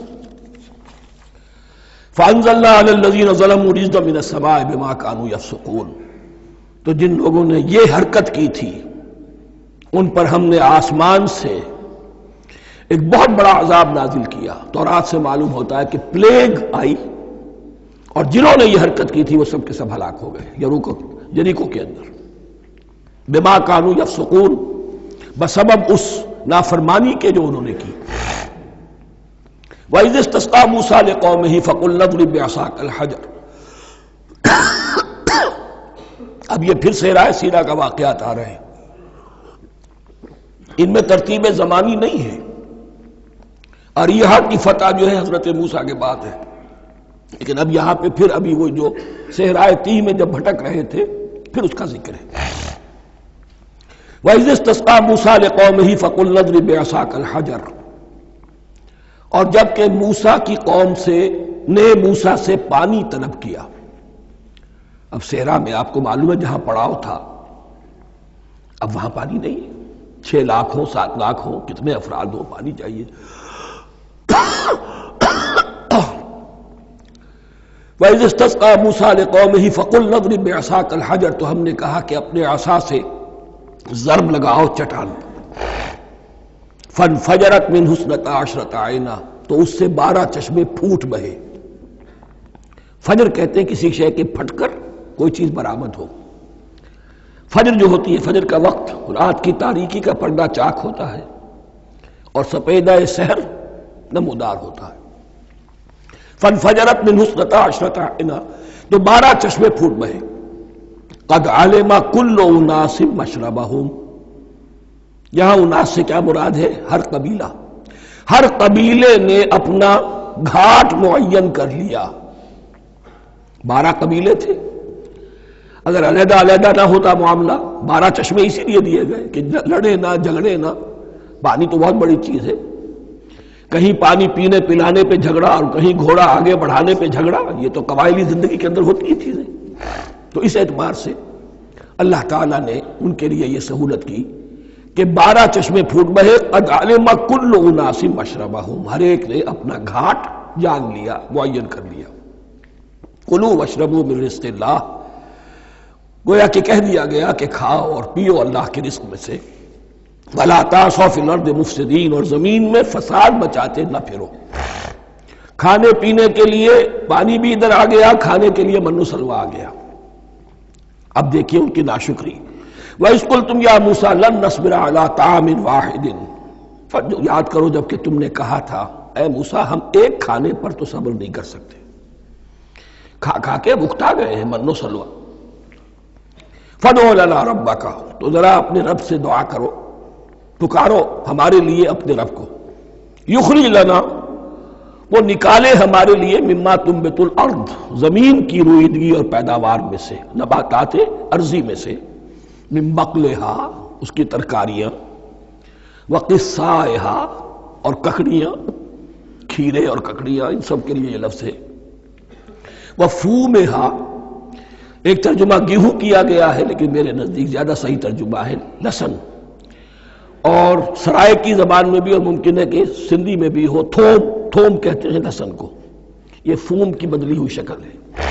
فَأَنزَلْنَا عَلَى الَّذِينَ ظَلَمُوا رِجْزًا مِنَ السَّمَاءِ بِمَا كَانُوا يَفْسُقُونَ، تو جن لوگوں نے یہ حرکت کی تھی ان پر ہم نے آسمان سے ایک بہت بڑا عذاب نازل کیا۔ تورات سے معلوم ہوتا ہے کہ پلیگ آئی اور جنہوں نے یہ حرکت کی تھی وہ سب کے سب ہلاک ہو گئے یریکو کے اندر، بما کانوا یفسقون، بسبب اس نافرمانی کے جو انہوں نے کی۔ وَإِذِ اسْتَسْقَىٰ مُوسَىٰ لِقَوْمِهِ فَقُلْنَا اضْرِب بِّعَصَاكَ الْحَجَرَ۔ اب یہ پھر صحرائے سینا کا واقعات آ رہے ہیں، ان میں ترتیب زمانی نہیں ہے۔ اریحا کی فتح جو ہے حضرت موسیٰ کے بعد ہے، لیکن اب یہاں پہ پھر ابھی وہ جو صحرائے تیہ میں جب بھٹک رہے تھے پھر اس کا ذکر ہے۔ وَإِذِ اسْتَسْقَىٰ مُوسَىٰ لِقَوْمِهِ فَقُلْنَا اضْرِب بِّعَصَاكَ الْحَجَرَ، اور جب کہ موسیٰ کی قوم نے موسیٰ سے پانی طلب کیا۔ اب صحرا میں آپ کو معلوم ہے جہاں پڑاؤ تھا اب وہاں پانی نہیں ہے، 6 لاکھ ہو 7 لاکھ ہو کتنے افراد ہو پانی چاہیے۔ وَإِذِ اسْتَسْقَىٰ مُوسَىٰ لِقَوْمِهِ فَقُلْنَا اضْرِب بِّعَصَاكَ الْحَجَرَ، تو ہم نے کہا کہ اپنے عصا سے ضرب لگاؤ چٹان پر۔ فَانْفَجَرَتْ مِنْهُ اثْنَتَا عَشْرَةَ عَيْنًا، تو اس سے 12 چشمے پھوٹ بہے۔ فجر کہتے ہیں کسی شے کے پھٹ کر کوئی چیز برآمد ہو۔ فجر جو ہوتی ہے، فجر کا وقت رات کی تاریکی کا پردہ چاک ہوتا ہے اور سپیدہ سحر نمودار ہوتا ہے۔ فَانْفَجَرَتْ مِنْهُ اثْنَتَا عَشْرَةَ عَيْنًا، تو 12 چشمے پھوٹ بہے۔ قَدْ عَلِمَ كُلُّ أُنَاسٍ مَشْرَبَهُمْ، یہاں اناس سے کیا مراد ہے؟ ہر قبیلہ، ہر قبیلے نے اپنا گھاٹ معین کر لیا۔ 12 قبیلے تھے، اگر علیحدہ علیحدہ نہ ہوتا معاملہ، 12 چشمے اسی لیے دیے گئے کہ لڑے نہ جھگڑے نہ۔ پانی تو بہت بڑی چیز ہے، کہیں پانی پینے پلانے پہ جھگڑا اور کہیں گھوڑا آگے بڑھانے پہ جھگڑا، یہ تو قبائلی زندگی کے اندر ہوتی ہی چیزیں۔ تو اس اعتبار سے اللہ تعالیٰ نے ان کے لیے یہ سہولت کی کہ 12 چشمے پھوٹ بہے۔ قد علم کل اناس مشربہم، ہر ایک نے اپنا گھاٹ جان لیا، معین کر لیا۔ کلوا واشربوا من رزق اللہ، گویا کہ کہہ دیا گیا کہ کھاؤ اور پیو اللہ کے رزق میں سے۔ ولا تعثوا فی الارض مفسدین، اور زمین میں فساد مچاتے نہ پھرو۔ کھانے پینے کے لیے پانی بھی ادھر آ گیا، کھانے کے لیے من و سلوہ آ گیا۔ اب دیکھیے ان کی ناشکری۔ وَإِذْ قُلْتُمْ يَا مُوسَىٰ لَن نَّصْبِرَ عَلَىٰ طَعَامٍ وَاحِدٍ، یاد کرو جب کہ تم نے کہا تھا اے موسیٰ ہم ایک کھانے پر تو صبر نہیں کر سکتے، کھا کھا کے بکتا گئے ہیں من و سلوہ۔ فَادْعُ لَنَا رَبَّكَ، تو ذرا اپنے رب سے دعا کرو، پکارو ہمارے لیے اپنے رب کو۔ یخرج لنا، وہ نکالے ہمارے لیے مما تنبت الارض، زمین کی روئیدگی اور پیداوار میں سے، نباتات ارضی میں سے، من بقلہا اس کی ترکاریاں، وقصائہا اور ککڑیاں، کھیرے اور ککڑیاں، ان سب کے لیے یہ لفظ ہے۔ وفومہا، ایک ترجمہ گیہوں کیا گیا ہے لیکن میرے نزدیک زیادہ صحیح ترجمہ ہے لہسن، اور سرائیکی زبان میں بھی اور ممکن ہے کہ سندھی میں بھی ہو تھوم، تھوم کہتے ہیں لہسن کو، یہ فوم کی بدلی ہوئی شکل ہے،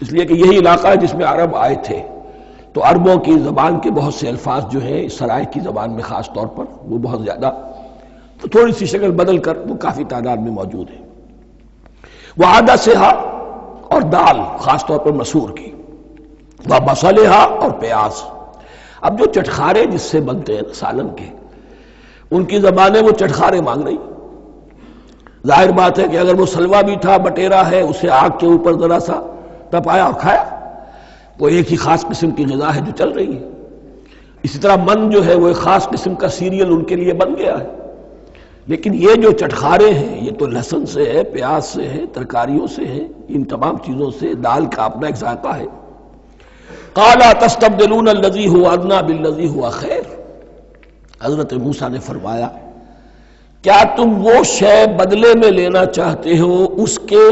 اس لیے کہ یہی علاقہ ہے جس میں عرب آئے تھے، تو عربوں کی زبان کے بہت سے الفاظ جو ہیں سرائیکی زبان میں خاص طور پر وہ بہت زیادہ تو تھوڑی سی شکل بدل کر وہ کافی تعداد میں موجود ہے۔ وعدسہا، اور دال خاص طور پر مسور کی، وبصلہا، اور پیاز۔ اب جو چٹخارے جس سے بنتے ہیں سالن کے، ان کی زبانیں وہ چٹخارے مانگ رہی۔ ظاہر بات ہے کہ اگر وہ سلوا بھی تھا، بٹیرا ہے، اسے آگ کے اوپر ذرا سا تپایا اور کھایا، وہ ایک ہی خاص قسم کی غذا ہے جو چل رہی ہے۔ اسی طرح من جو ہے وہ ایک خاص قسم کا سیریل ان کے لیے بن گیا ہے، لیکن یہ جو چٹخارے ہیں یہ تو لہسن سے ہے، پیاز سے ہے، ترکاریوں سے ہے، ان تمام چیزوں سے، دال کا اپنا ایک ذائقہ ہے۔ قَالَ تَسْتَبْدِلُونَ الَّذِي هُوَ أَدْنَىٰ بِالَّذِي هُوَ خَيْرٌ، حضرت موسیٰ نے فرمایا کیا تم وہ شے بدلے میں لینا چاہتے ہو اس کے،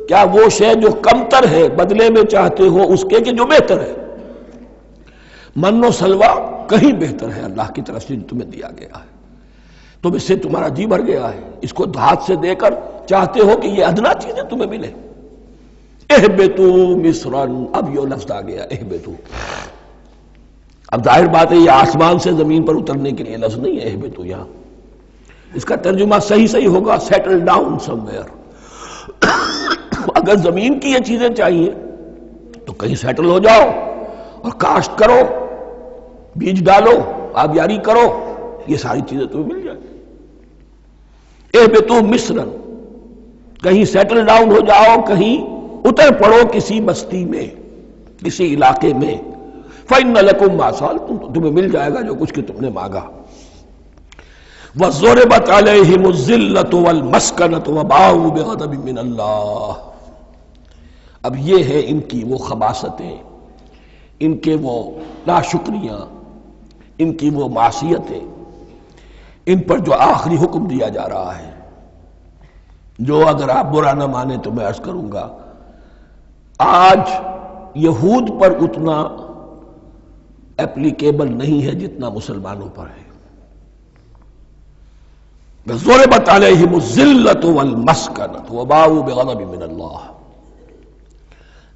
کیا وہ شے جو کمتر ہے بدلے میں چاہتے ہو اس کے کہ جو بہتر ہے؟ من و سلوہ کہیں بہتر ہے اللہ کی طرف سے جو تمہیں دیا گیا ہے، تم اس سے تمہارا جی بھر گیا ہے، اس کو ہاتھ سے دے کر چاہتے ہو کہ یہ ادنا چیزیں تمہیں ملے۔ اہبتو مصرن، اب یہ لفظ آ گیا اہبتو، اب ظاہر بات ہے یہ آسمان سے زمین پر اترنے کے لیے لفظ نہیں ہے اہبتو، یہاں اس کا ترجمہ صحیح ہوگا سیٹل ڈاؤن سم ویئر، اگر زمین کی یہ چیزیں چاہیے تو کہیں سیٹل ہو جاؤ اور کاشت کرو، بیج ڈالو، آبیاری کرو، یہ ساری چیزیں تمہیں مل جائیں۔ اہبطوا مصرا، کہیں سیٹل ڈاؤن ہو جاؤ، کہیں اتر پڑو کسی بستی میں، کسی علاقے میں، فَإِنَّ لَكُمْ مَا سَأَلْتُمْ، تمہیں مل جائے گا جو کچھ کہ تم نے مانگا۔ وَضُرِبَتْ عَلَيْهِمُ الذِّلَّةُ وَالْمَسْكَنَةُ وَبَاءُوا بِغَضَبٍ مِّنَ اللَّهِ۔ اب یہ ہے ان کی وہ خباثتیں، ان کے وہ ناشکریاں، ان کی وہ معصیتیں، ان پر جو آخری حکم دیا جا رہا ہے، جو اگر آپ برا نہ مانیں تو میں عرض کروں گا آج یہود پر اتنا ایپلیکیبل نہیں ہے جتنا مسلمانوں پر ہے۔ ضربت علیہم الذلۃ والمسکنۃ وباؤوا بغضب من اللہ۔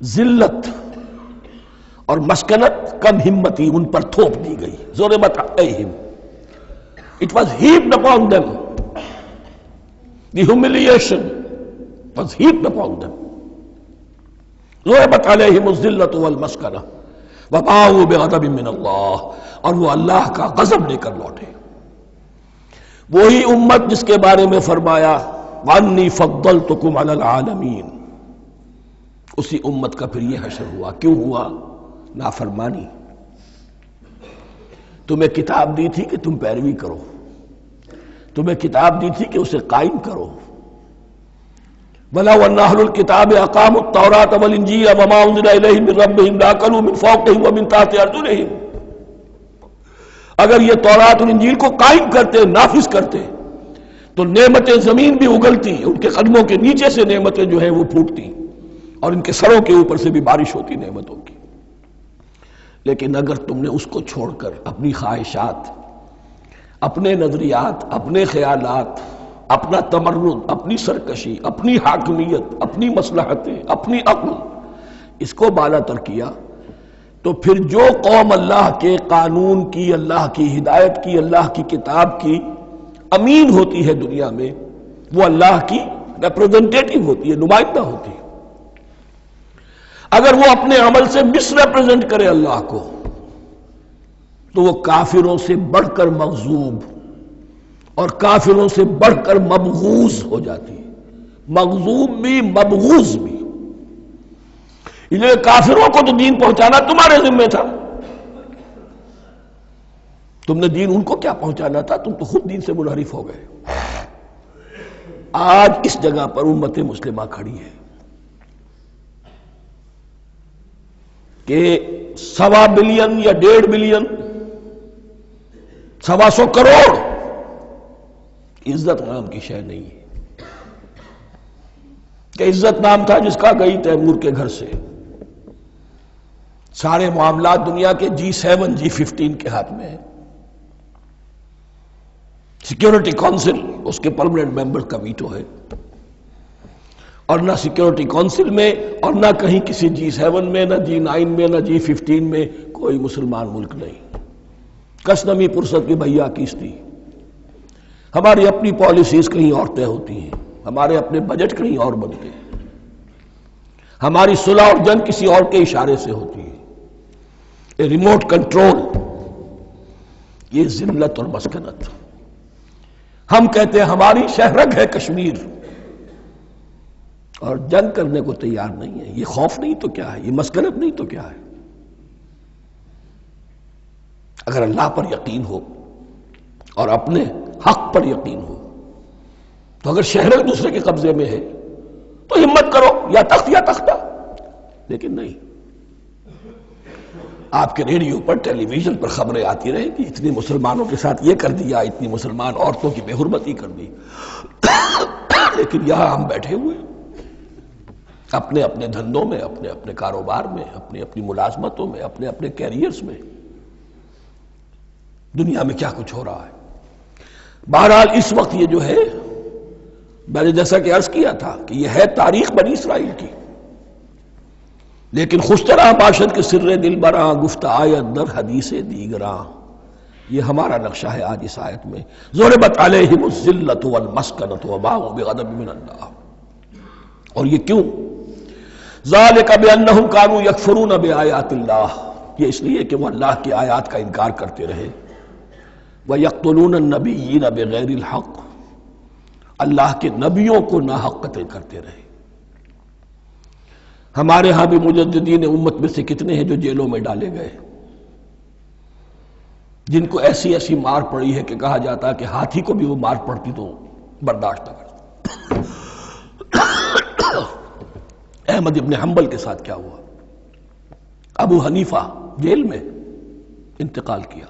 ذلت اور مسکنت، کم ہمتی ان پر تھوپ دی گئی۔ ضربت علیہم، it was heaped upon them، the humiliation was heaped upon them۔ ضربت علیہم الذلۃ والمسکنۃ وباؤوا بغضب من اللہ، اور وہ اللہ کا غضب لے کر لوٹے۔ وہی امت جس کے بارے میں فرمایا وَأَنِّي فَضَّلْتُكُمْ عَلَى الْعَالَمِينَ، اسی امت کا پھر یہ حشر ہوا۔ کیوں ہوا؟ نافرمانی۔ تمہیں کتاب دی تھی کہ تم پیروی کرو، تمہیں کتاب دی تھی کہ اسے قائم کرو۔ وَلَوْ أَنَّ أَهْلَ الْكِتَابِ أَقَامُوا التَّوْرَاةَ وَالْإِنْجِيلَ وَمَا أُنزِلَ إِلَيْهِم مِّن رَّبِّهِمْ لَأَكَلُوا مِن فَوْقِهِمْ وَمِن تَحْتِ أَرْجُلِهِمْ۔ اگر یہ تورات اور انجیل کو قائم کرتے، نافذ کرتے، تو نعمتیں زمین بھی اگلتی، ان کے قدموں کے نیچے سے نعمتیں جو ہیں وہ پھوٹتی، اور ان کے سروں کے اوپر سے بھی بارش ہوتی نعمتوں کی۔ لیکن اگر تم نے اس کو چھوڑ کر اپنی خواہشات، اپنے نظریات، اپنے خیالات، اپنا تمرد، اپنی سرکشی، اپنی حاکمیت، اپنی مصلحتیں، اپنی عقل، اس کو بالا تر کیا، تو پھر جو قوم اللہ کے قانون کی، اللہ کی ہدایت کی، اللہ کی کتاب کی امین ہوتی ہے دنیا میں، وہ اللہ کی ریپرزنٹیٹو ہوتی ہے، نمائندہ ہوتی ہے۔ اگر وہ اپنے عمل سے مس ریپرزنٹ کرے اللہ کو، تو وہ کافروں سے بڑھ کر مغضوب اور کافروں سے بڑھ کر مبغوض ہو جاتی ہے، مغضوب بھی مبغوض بھی۔ کافروں کو تو دین پہنچانا تمہارے ذمہ تھا، تم نے دین ان کو کیا پہنچانا تھا، تم تو خود دین سے منحرف ہو گئے۔ آج اس جگہ پر امت مسلمہ کھڑی ہے کہ 1.25 بلین یا 1.5 بلین، 125 کروڑ عزت نام کی شے نہیں ہے کہ عزت نام تھا جس کا گئی تیمور کے گھر سے، سارے معاملات دنیا کے G7 G15 کے ہاتھ میں ہیں، سیکیورٹی کونسل اس کے پرماننٹ ممبر کا ویٹو ہے، اور نہ سیکیورٹی کونسل میں اور نہ کہیں کسی G7 میں، نہ G9 میں، نہ G15 میں کوئی مسلمان ملک نہیں۔ کس نمی پرست کی بھیا کیستی، ہماری اپنی پالیسیز کہیں اور طے ہوتی ہیں، ہمارے اپنے بجٹ کہیں اور بنتے ہیں، ہماری صلح اور جنگ کسی اور کے اشارے سے ہوتی ہے، ریموٹ کنٹرول، یہ ذلت اور مسکنت۔ ہم کہتے ہیں ہماری شہرگ ہے کشمیر، اور جنگ کرنے کو تیار نہیں ہے۔ یہ خوف نہیں تو کیا ہے، یہ مسکنت نہیں تو کیا ہے؟ اگر اللہ پر یقین ہو اور اپنے حق پر یقین ہو تو اگر شہر دوسرے کے قبضے میں ہے تو ہمت کرو، یا تخت یا تختہ، لیکن نہیں۔ آپ کے ریڈیو پر، ٹیلی ویژن پر خبریں آتی رہیں کہ اتنی مسلمانوں کے ساتھ یہ کر دیا، اتنی مسلمان عورتوں کی بے حرمتی کر دی، لیکن یہاں ہم بیٹھے ہوئے اپنے اپنے دھندوں میں، اپنے اپنے کاروبار میں، اپنی اپنی ملازمتوں میں، اپنے اپنے کیریئرز میں، دنیا میں کیا کچھ ہو رہا ہے۔ بہرحال اس وقت یہ جو ہے، میں نے جیسا کہ عرض کیا تھا کہ یہ ہے تاریخ بنی اسرائیل کی، لیکن خوشترا باشد کے سر دل براں، گفت آیت در حدیث دیگراں، یہ ہمارا نقشہ ہے آج اس آیت میں۔ ضربت علیہم الذلۃ والمسکنۃ وباؤوا بغضب من اللہ۔ اور یہ کیوں؟ ذالک بانہم کانوا یکفرون بآیات اللہ، یہ اس لیے کہ وہ اللہ کی آیات کا انکار کرتے رہے، وَيَقْتُلُونَ النَّبِيِّينَ بِغَيْرِ الْحَقِّ، اللہ کے نبیوں کو ناحق قتل کرتے رہے۔ ہمارے ہاں بھی مجددین امت میں سے کتنے ہیں جو جیلوں میں ڈالے گئے، جن کو ایسی ایسی مار پڑی ہے کہ کہا جاتا ہے کہ ہاتھی کو بھی وہ مار پڑتی تو برداشت نہ کرتا۔ احمد ابن حنبل کے ساتھ کیا ہوا؟ ابو حنیفہ جیل میں انتقال کیا،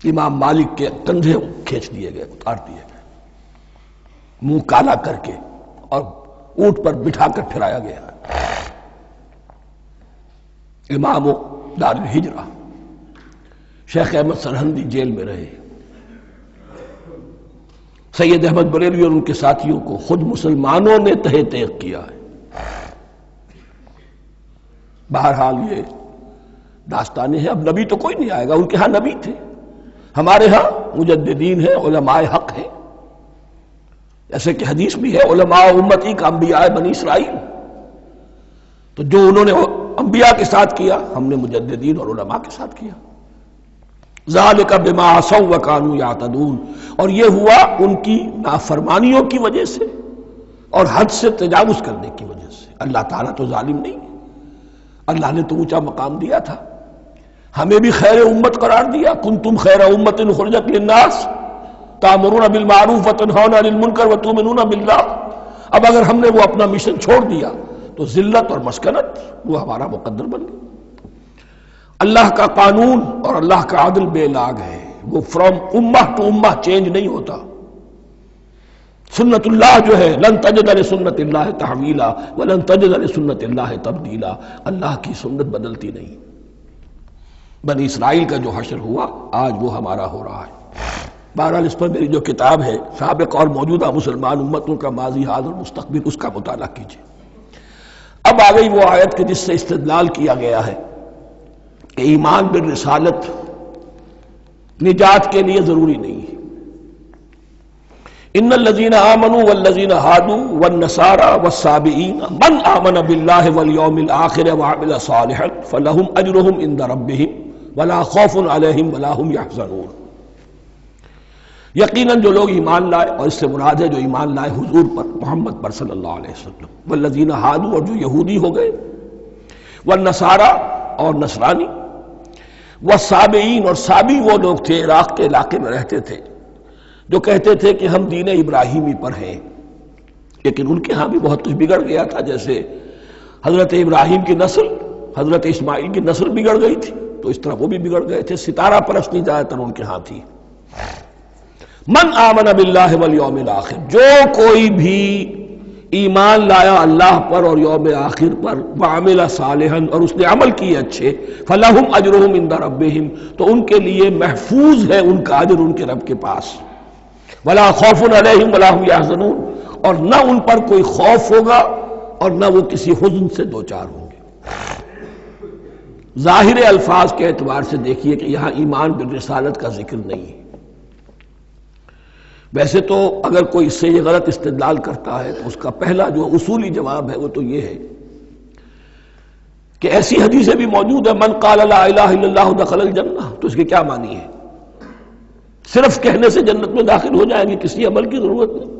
امام مالک کے کندھے کھینچ دیے گئے، اتار دیے گئے، منہ کالا کر کے اور اونٹ پر بٹھا کر پھرایا گیا۔ امام دار الہجرہ شیخ احمد سرہندی جیل میں رہے، سید احمد بریلوی اور ان کے ساتھیوں کو خود مسلمانوں نے تہہ تیغ کیا ہے۔ بہرحال یہ داستانیں ہیں، اب نبی تو کوئی نہیں آئے گا، ان کے ہاں نبی تھے، ہمارے ہاں مجددین ہیں، علماء حق ہیں، جیسے کہ حدیث بھی ہے علماء امتی کا انبیاء بنی اسرائیل، تو جو انہوں نے انبیاء کے ساتھ کیا ہم نے مجددین اور علماء کے ساتھ کیا۔ ذالک بما عصوا وکانوا یعتدون، اور یہ ہوا ان کی نافرمانیوں کی وجہ سے اور حد سے تجاوز کرنے کی وجہ سے۔ اللہ تعالیٰ تو ظالم نہیں ہے، اللہ نے تو اونچا مقام دیا تھا، ہمیں بھی خیر امت قرار دیا، کنتم خیر امت اخرجت للناس تأمرون بالمعروف وتنہون عن المنکر وتؤمنون باللہ۔ اب اگر ہم نے وہ اپنا مشن چھوڑ دیا تو ذلت اور مسکنت وہ ہمارا مقدر بن گئی۔ اللہ کا قانون اور اللہ کا عدل بے لاگ ہے، وہ فرام امہ ٹو امہ چینج نہیں ہوتا۔ سنت اللہ جو ہے لن تجد لسنت اللہ تحویلا ولن تجد لسنت اللہ تبدیلا، اللہ کی سنت بدلتی نہیں۔ بنی اسرائیل کا جو حشر ہوا آج وہ ہمارا ہو رہا ہے۔ بہرحال اس پر میری جو کتاب ہے سابق اور موجودہ مسلمان امتوں کا ماضی حال اور مستقبل، اس کا مطالعہ کیجیے۔ اب آ گئی وہ آیت کہ جس سے استدلال کیا گیا ہے کہ ایمان بالرسالت نجات کے لیے ضروری نہیں ہے۔ ان الذین آمنوا والذین ہادوا والنصارى والصابئین من آمن باللہ والیوم الآخر وعمل صالحا فلہم اجرہم عند ربہم ولا خوف علیہم ولا ہم یحزنون۔ یقیناً جو لوگ ایمان لائے، اور اس سے مراد ہے جو ایمان لائے حضور پر، محمد پر صلی اللہ علیہ وسلم، والذین ہادوا، اور جو یہودی ہو گئے، والنصارى، اور نصرانی، والصابئین، اور صابی وہ لوگ تھے عراق کے علاقے میں رہتے تھے جو کہتے تھے کہ ہم دین ابراہیمی پر ہیں، لیکن ان کے ہاں بھی بہت کچھ بگڑ گیا تھا، جیسے حضرت ابراہیم کی نسل حضرت اسماعیل کی نسل بگڑ گئی تھی تو اس طرح وہ بھی بگڑ گئے تھے، ستارہ پرستی زیادہ تر ان کے ہاں تھی۔ من آمن باللہ والیوم الآخر، جو کوئی بھی ایمان لایا اللہ پر اور یوم آخر پر، وعمل صالحا، اور اس نے عمل کیے اچھے، فلہم اجرہم عند ربہم، تو ان کے لیے محفوظ ہے ان کا اجر ان کے رب کے پاس، ولا خوف علیہم ولا ہم یحزنون، اور نہ ان پر کوئی خوف ہوگا اور نہ وہ کسی حزن سے دوچار ہوں گے۔ ظاہر الفاظ کے اعتبار سے دیکھیے کہ یہاں ایمان بالرسالت کا ذکر نہیں ہے۔ ویسے تو اگر کوئی اس سے یہ غلط استدلال کرتا ہے تو اس کا پہلا جو اصولی جواب ہے وہ تو یہ ہے کہ ایسی حدیثیں بھی موجود ہیں، من قال لا الہ الا اللہ دخل الجنہ، تو اس کے کیا معنی ہے؟ صرف کہنے سے جنت میں داخل ہو جائیں گے، کسی عمل کی ضرورت نہیں؟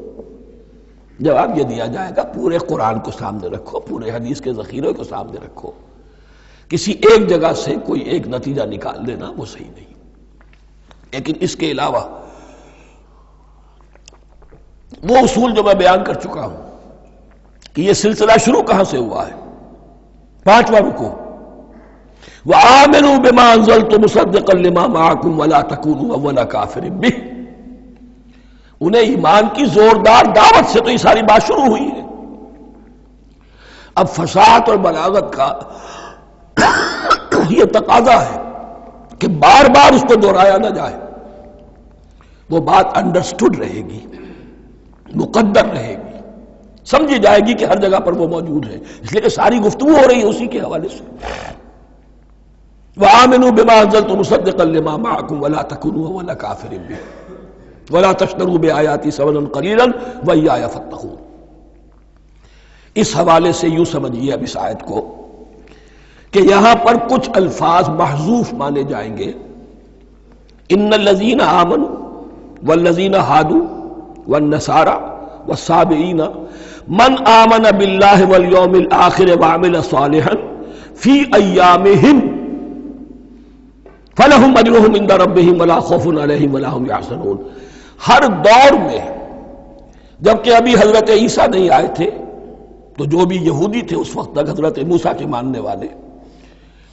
جواب یہ دیا جائے گا پورے قرآن کو سامنے رکھو، پورے حدیث کے ذخیرے کو سامنے رکھو، کسی ایک جگہ سے کوئی ایک نتیجہ نکال دینا وہ صحیح نہیں۔ لیکن اس کے علاوہ وہ اصول جو میں بیان کر چکا ہوں کہ یہ سلسلہ شروع کہاں سے ہوا ہے، 5واں رکوع، وَآمِنُوا بِمَا أَنزَلْتُ مُصَدِّقًا لِمَا مَعَكُمْ وَلَا تَكُونُوا أَوَّلَ كَافِرٍ بِهِ، انہیں ایمان کی زوردار دعوت سے تو یہ ساری بات شروع ہوئی ہے۔ اب فصاحت اور بلاغت کا یہ تقاضا ہے کہ بار بار اس کو دہرایا نہ جائے، وہ بات انڈرسٹوڈ رہے گی، مقدر رہے گی، سمجھی جائے گی کہ ہر جگہ پر وہ موجود ہے، اس لیے کہ ساری گفتگو ہو رہی ہے اسی کے حوالے سے۔ وَآمِنُوا بِمَا أَنزَلْتُ مُصَدِّقًا لِمَا مَعَكُمْ وَلَا تَكُونُوا أَوَّلَ كَافِرٍ بِهِ وَلَا تَشْتَرُوا بِآيَاتِي ثَمَنًا قَلِيلًا وَإِيَّايَ فَاتَّقُونِ۔ اس حوالے سے یوں سمجھیے اب اس آیت کو کہ یہاں پر کچھ الفاظ محذوف مانے جائیں گے. ان الذین آمنوا والذین ہادوا والنصارى والصابئین من آمن باللہ والیوم الآخر وعمل صالحا فی ایامہم فلہم اجرہم عند ربہم ولا خوف علیہم ولا ہم یحزنون. ہر دور میں جبکہ ابھی حضرت عیسیٰ نہیں آئے تھے تو جو بھی یہودی تھے اس وقت تک حضرت موسیٰ کے ماننے والے،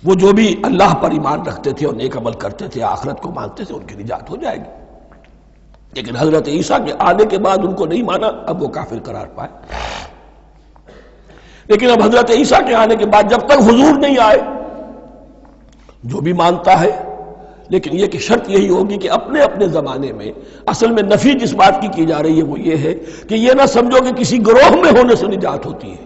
وہ جو بھی اللہ پر ایمان رکھتے تھے اور نیک عمل کرتے تھے، آخرت کو مانتے تھے، ان کی نجات ہو جائے گی. لیکن حضرت عیسیٰ کے آنے کے بعد ان کو نہیں مانا، اب وہ کافر قرار پائے. لیکن اب حضرت عیسیٰ کے آنے کے بعد جب تک حضور نہیں آئے جو بھی مانتا ہے، لیکن یہ کہ شرط یہی ہوگی کہ اپنے اپنے زمانے میں، اصل میں نفی جس بات کی جا رہی ہے وہ یہ ہے کہ یہ نہ سمجھو کہ کسی گروہ میں ہونے سے نجات ہوتی ہے.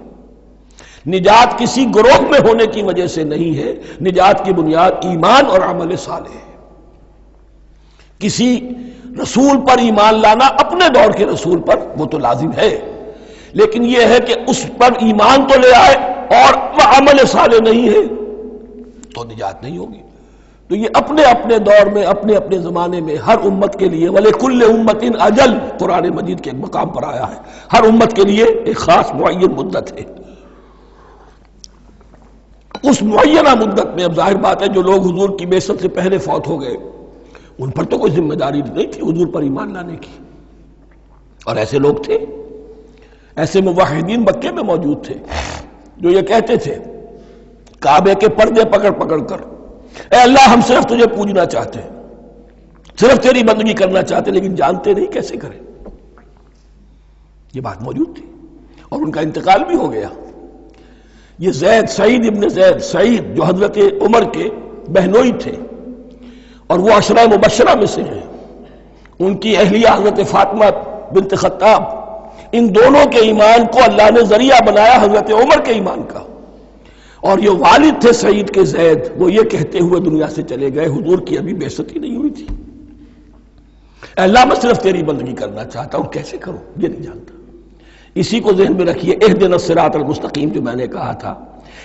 نجات کسی گروہ میں ہونے کی وجہ سے نہیں ہے، نجات کی بنیاد ایمان اور عمل صالح ہے. کسی رسول پر ایمان لانا اپنے دور کے رسول پر وہ تو لازم ہے، لیکن یہ ہے کہ اس پر ایمان تو لے آئے اور وہ عمل صالح نہیں ہے تو نجات نہیں ہوگی. تو یہ اپنے اپنے دور میں، اپنے اپنے زمانے میں ہر امت کے لیے وَلِكُلِّ أُمَّةٍ أَجَلٌ قرآن مجید کے ایک مقام پر آیا ہے، ہر امت کے لیے ایک خاص معین مدت ہے. اس معینہ مدت میں اب ظاہر بات ہے جو لوگ حضور کی بعثت سے پہلے فوت ہو گئے ان پر تو کوئی ذمہ داری نہیں تھی حضور پر ایمان لانے کی، اور ایسے لوگ تھے، ایسے موحدین مکے میں موجود تھے جو یہ کہتے تھے کعبے کے پردے پکڑ پکڑ کر، اے اللہ ہم صرف تجھے پوجنا چاہتے ہیں، صرف تیری بندگی کرنا چاہتے، لیکن جانتے نہیں کیسے کریں. یہ بات موجود تھی اور ان کا انتقال بھی ہو گیا. یہ زید، سعید ابن زید، سعید جو حضرت عمر کے بہنوئی تھے اور وہ عشرہ مبشرہ میں سے ہیں، ان کی اہلیہ حضرت فاطمہ بنت خطاب، ان دونوں کے ایمان کو اللہ نے ذریعہ بنایا حضرت عمر کے ایمان کا. اور یہ والد تھے سعید کے زید، وہ یہ کہتے ہوئے دنیا سے چلے گئے حضور کی ابھی بعثت ہی نہیں ہوئی تھی، اے اللہ میں صرف تیری بندگی کرنا چاہتا ہوں، کیسے کروں یہ نہیں جانتا. اسی کو ذہن میں رکھیے، اہدنا الصراط المستقیم جو میں نے کہا تھا،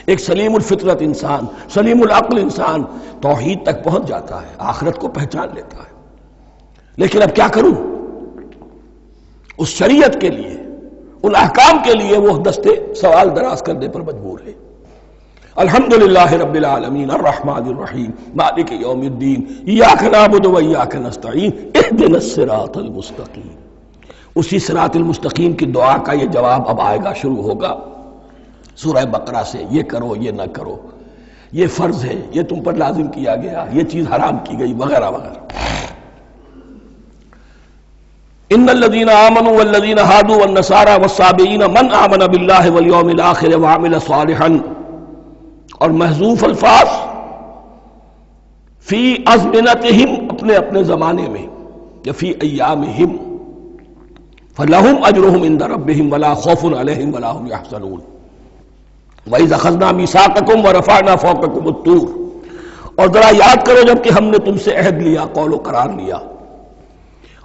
ایک سلیم الفطرت انسان، سلیم العقل انسان توحید تک پہنچ جاتا ہے، آخرت کو پہچان لیتا ہے. لیکن اب کیا کروں؟ اس شریعت کے لیے، ان احکام کے لیے وہ دستے سوال دراز کرنے پر مجبور ہے. الحمدللہ رب العالمین الرحمن الرحیم مالک یوم الدین ایاک نعبد و ایاک نستعین اہدنا الصراط المستقیم. اسی صراط المستقیم کی دعا کا یہ جواب اب آئے گا، شروع ہوگا سورہ بقرہ سے. یہ کرو، یہ نہ کرو، یہ فرض ہے، یہ تم پر لازم کیا گیا، یہ چیز حرام کی گئی، وغیرہ وغیرہ. ان الذین آمنوا والذین ہادوا والنصارى والصابئین من آمن باللہ والیوم الآخر وعمل صالحا. اور محذوف الفاظ فی ازمنتہم، اپنے اپنے زمانے میں، یا فی ایامہم، فلہم اجرہم عند ربہم ولا خوف علیہم ولا ہم یحزنون. وَإِذْ أَخَذْنَا مِيثَاقَكُمْ وَرَفَعْنَا فَوْقَكُمُ الطُّورَ. اور ذرا یاد کرو جب کہ ہم نے تم سے عہد لیا، قول و قرار لیا،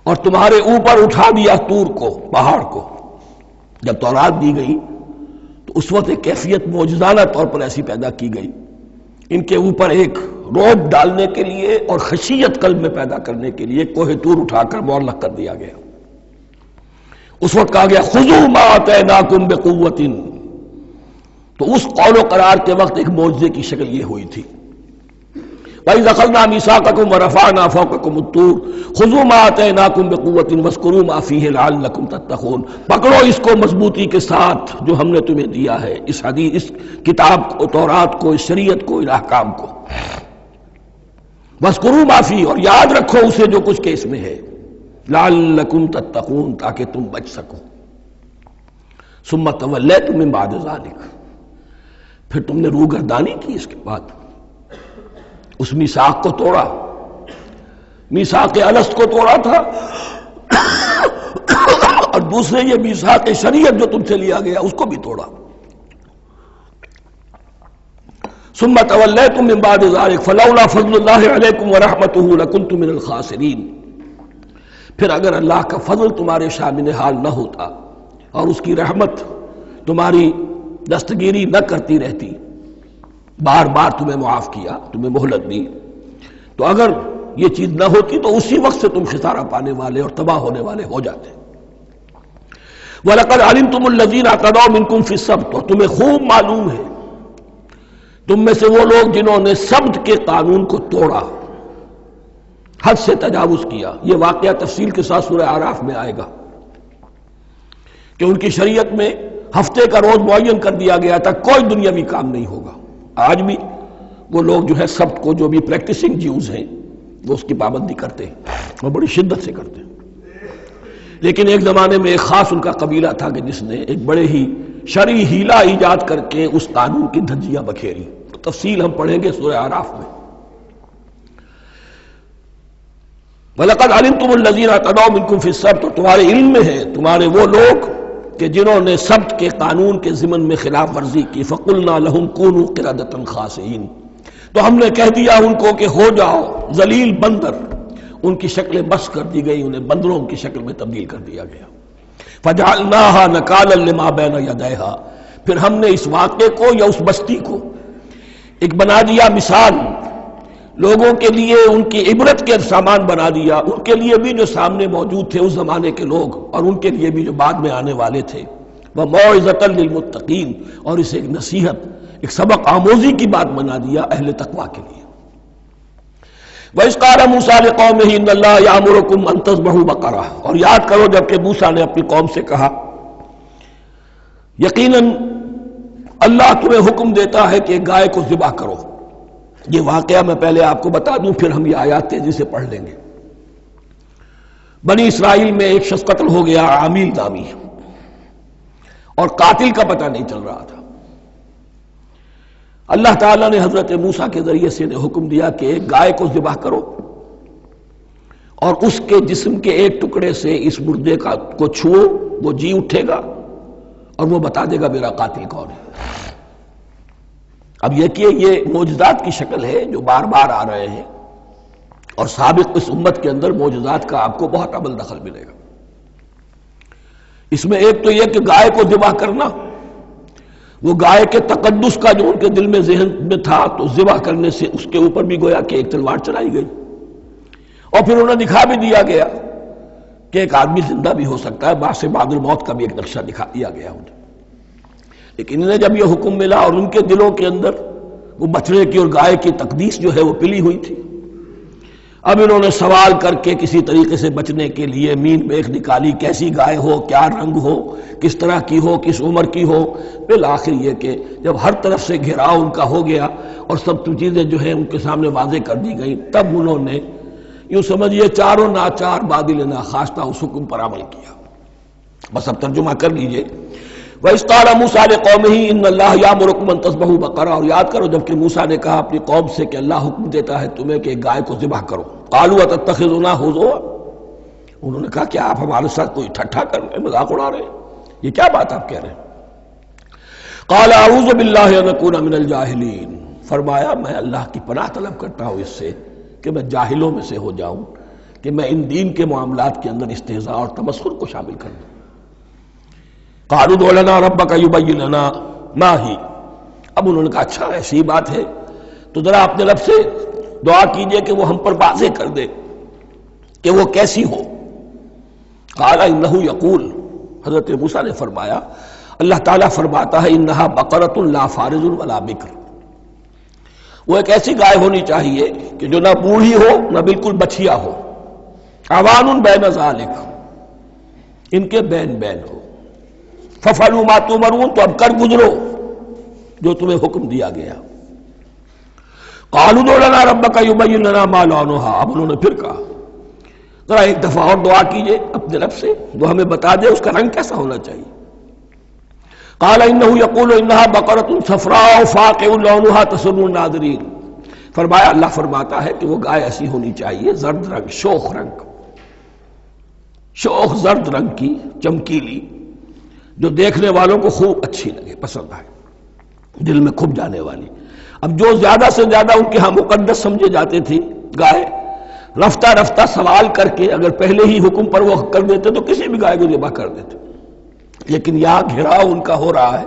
اور تمہارے اوپر اٹھا دیا طور کو، پہاڑ کو. جب تورات دی گئی تو اس وقت ایک کیفیت معجزانہ طور پر ایسی پیدا کی گئی، ان کے اوپر ایک روب ڈالنے کے لیے اور خشیت قلب میں پیدا کرنے کے لیے کوہ طور اٹھا کر معلق کر دیا گیا. اس وقت کہا گیا خذوا ما آتیناکم بقوۃ. تو اس قول و قرار کے وقت ایک معجزے کی شکل یہ ہوئی تھی. وَإِذْ أَخَذْنَا مِيثَاقَكُمْ وَرَفَعْنَا فَوْقَكُمُ الطُّورَ خُذُوا مَا آتَيْنَاكُمْ بِقُوَّةٍ وَاذْكُرُوا مَا فِيهِ لَعَلَّكُمْ تَتَّقُونَ. پکڑو اس کو مضبوطی کے ساتھ جو ہم نے تمہیں دیا ہے، اس حدیث، اس کتاب کو، تورات کو، اس شریعت کو، ان احکام کو. وَاذْكُرُوا مَا فِيهِ، اور یاد رکھو اسے جو کچھ کہ اس میں ہے، لَعَلَّكُمْ تَتَّقُونَ، تاکہ تم بچ سکو. ثُمَّ تَوَلَّيْتُم مِّن بَعْدِ ذَلِكَ، پھر تم نے روگردانی کی اس کے بعد، اس میثاق کو توڑا، میثاق الست کو توڑا تھا، اور دوسرے یہ میثاق شریعت جو تم سے لیا گیا اس کو بھی توڑا. ثم تولیتم من بعد ذلک فلولا فضل اللہ علیکم ورحمتہ لکنتم من الخاسرین. پھر اگر اللہ کا فضل تمہارے شامل حال نہ ہوتا اور اس کی رحمت تمہاری دستگیری نہ کرتی رہتی، بار بار تمہیں معاف کیا، تمہیں مہلت دی، تو اگر یہ چیز نہ ہوتی تو اسی وقت سے تم خسارہ پانے والے اور تباہ ہونے والے ہو جاتے۔ وَلَقَدْ عَلِمْتُمُ الَّذِينَ اعْتَدَوْا مِنْكُمْ فِي السَّبْتِ، اور تمہیں خوب معلوم ہے تم میں سے وہ لوگ جنہوں نے سبت کے قانون کو توڑا، حد سے تجاوز کیا۔ یہ واقعہ تفصیل کے ساتھ سورہ اعراف میں آئے گا کہ ان کی شریعت میں ہفتے کا روز معین کر دیا گیا تھا، کوئی دنیاوی کام نہیں ہوگا۔ آج بھی وہ لوگ جو ہے سبت کو، جو بھی پریکٹسنگ جیوز ہیں، وہ اس کی پابندی کرتے ہیں اور بڑی شدت سے کرتے ہیں۔ لیکن ایک زمانے میں ایک خاص ان کا قبیلہ تھا کہ جس نے ایک بڑے ہی شرعی ہیلہ ایجاد کر کے اس قانون کی دھجیاں بکھیری۔ تفصیل ہم پڑھیں گے سورہ اعراف میں۔ وَلَقَدْ عَلِمْتُمُ الَّذِينَ اعْتَدَوْا مِنْكُمْ فِي السَّبْتِ، تو تمہارے علم میں ہے تمہارے وہ لوگ کہ جنہوں نے سبت کے قانون کے ضمن میں خلاف ورزی کی۔ فَقُلْنَا لَهُمْ كُونُوا قِرَدَةً خَاسِئِينَ، تو ہم نے کہہ دیا ان کو کہ ہو جاؤ ذلیل بندر۔ ان کی شکلیں بس کر دی گئی، انہیں بندروں کی شکل میں تبدیل کر دیا گیا۔ فَجَعَلْنَاهَا نَكَالًا لِمَا بَيْنَ يَدَيْهَا، پھر ہم نے اس واقعے کو یا اس بستی کو ایک بنا دیا مثال، لوگوں کے لیے ان کی عبرت کے سامان بنا دیا، ان کے لیے بھی جو سامنے موجود تھے اس زمانے کے لوگ، اور ان کے لیے بھی جو بعد میں آنے والے تھے۔ وَمَوْعِظَةً لِّلْمُتَّقِينَ، اور اسے ایک نصیحت، ایک سبق آموزی کی بات بنا دیا اہل تقویٰ کے لیے۔ وَإِذْ قَالَ مُوسَىٰ لِقَوْمِهِ إِنَّ اللَّهَ يَأْمُرُكُمْ أَن تَذْبَحُوا بَقَرَةً، اور یاد کرو جب کہ موسیٰ نے اپنی قوم سے کہا یقیناً اللہ تمہیں حکم دیتا ہے کہ گائے کو ذبح کرو۔ یہ واقعہ میں پہلے آپ کو بتا دوں، پھر ہم یہ آیات تیزی سے پڑھ لیں گے۔ بنی اسرائیل میں ایک شخص قتل ہو گیا، عامیل نامی، اور قاتل کا پتہ نہیں چل رہا تھا۔ اللہ تعالیٰ نے حضرت موسیٰ کے ذریعے سے حکم دیا کہ ایک گائے کو ذبح کرو اور اس کے جسم کے ایک ٹکڑے سے اس مردے کو چھوؤ، وہ جی اٹھے گا اور وہ بتا دے گا میرا قاتل کون ہے۔ اب یہ کہ یہ معجزات کی شکل ہے جو بار بار آ رہے ہیں، اور سابق اس امت کے اندر معجزات کا آپ کو بہت عمل دخل ملے گا۔ اس میں ایک تو یہ کہ گائے کو ذبح کرنا، وہ گائے کے تقدس کا جو ان کے دل میں ذہن میں تھا، تو ذبح کرنے سے اس کے اوپر بھی گویا کہ ایک تلوار چلائی گئی، اور پھر انہیں دکھا بھی دیا گیا کہ ایک آدمی زندہ بھی ہو سکتا ہے، بعد سے بعد الموت کا بھی ایک نقشہ دکھا دیا گیا انہیں۔ لیکن انہیں جب یہ حکم ملا اور ان کے دلوں کے اندر وہ بچڑے کی اور گائے کی تقدیس جو ہے وہ پلی ہوئی تھی، اب انہوں نے سوال کر کے کسی طریقے سے بچنے کے لیے مین بیک نکالی، کیسی گائے ہو، کیا رنگ ہو، کس طرح کی ہو، کس عمر کی ہو۔ بالآخر یہ کہ جب ہر طرف سے گھیراؤ ان کا ہو گیا اور سب چیزیں جو ہیں ان کے سامنے واضح کر دی گئیں، تب انہوں نے یوں سمجھیے چاروں ناچار بادل ناخواستہ اس حکم پر عمل کیا۔ بس اب ترجمہ کر لیجئے۔ وَإِذْ قَالَ مُوسَىٰ لِقَوْمِهِ إِنَّ اللَّهَ يَأْمُرُكُمْ أَن تَذْبَحُوا بَقَرَةً، اور یاد کرو جب کہ موسیٰ نے کہا اپنی قوم سے کہ اللہ حکم دیتا ہے تمہیں کہ گائے کو ذبح کرو۔ قَالُوا أَتَتَّخِذُنَا هُزُوًا، انہوں نے کہا کہ آپ ہمارے ساتھ کوئی ٹھٹھا کر رہے ہیں، مذاق اڑا رہے ہیں، یہ کیا بات آپ کہہ رہے ہیں؟ قَالَ أَعُوذُ بِاللَّهِ أَنْ أَكُونَ مِنَ الْجَاهِلِينَ، فرمایا میں اللہ کی پناہ طلب کرتا ہوں اس سے کہ میں جاہلوں میں سے ہو جاؤں، کہ میں ان دین کے معاملات کے اندر استہزاء اور تمسخر کو شامل کر دوں۔ قالوا ادع لنا ربك يبين لنا ما هي، اب انہوں نے کہا اچھا ایسی بات ہے تو ذرا اپنے رب سے دعا کیجئے کہ وہ ہم پر واضح کر دے کہ وہ کیسی ہو۔ قال انه يقول، حضرت موسیٰ نے فرمایا، اللہ تعالیٰ فرماتا ہے انها بقرۃ لا فارض ولا بکر، وہ ایک ایسی گائے ہونی چاہیے کہ جو نہ بوڑھی ہو نہ بالکل بچھیا ہو، عوان بین ذالک، ان کے بین بین ہو۔ فَفَعَلُوا مَا تُؤْمَرُونَ، تو اب کر گزرو جو تمہیں حکم دیا گیا۔ قَالُوا ادْعُ لَنَا رَبَّكَ يُبَيِّن لَنَا مَا لَوْنُهَا، اب انہوں نے پھر کہا ذرا ایک دفعہ اور دعا کیجئے اپنے رب سے، وہ ہمیں بتا دے اس کا رنگ کیسا ہونا چاہیے۔ قال انه يقول انها بقرة صفراء فاقع لونها تسر الناظرين، فرمایا اللہ فرماتا ہے کہ وہ گائے ایسی ہونی چاہیے زرد رنگ، شوخ رنگ، شوخ زرد رنگ کی، چمکیلی، جو دیکھنے والوں کو خوب اچھی لگے، پسند آئے، دل میں کھپ جانے والی۔ اب جو زیادہ سے زیادہ ان کے ہاں مقدس سمجھے جاتے تھے گائے، رفتہ رفتہ سوال کر کے اگر پہلے ہی حکم پر وہ کر دیتے تو کسی بھی گائے کو ذبح کر دیتے، لیکن یہاں گھیراؤ ان کا ہو رہا ہے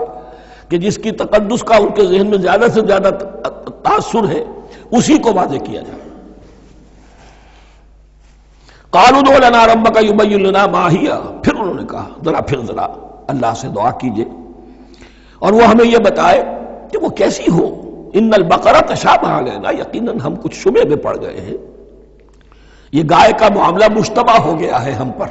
کہ جس کی تقدس کا ان کے ذہن میں زیادہ سے زیادہ تاثر ہے اسی کو واضح کیا جائے۔ قالوا ادع لنا ربک یبین لنا ما ہی، پھر انہوں نے کہا پھر ذرا اللہ سے دعا کیجئے اور وہ ہمیں یہ بتائے کہ وہ کیسی ہو۔ ان البقرہ تشابہ علینا، یقیناً ہم کچھ شبہ میں پڑ گئے ہیں، یہ گائے کا معاملہ مشتبہ ہو گیا ہے ہم پر۔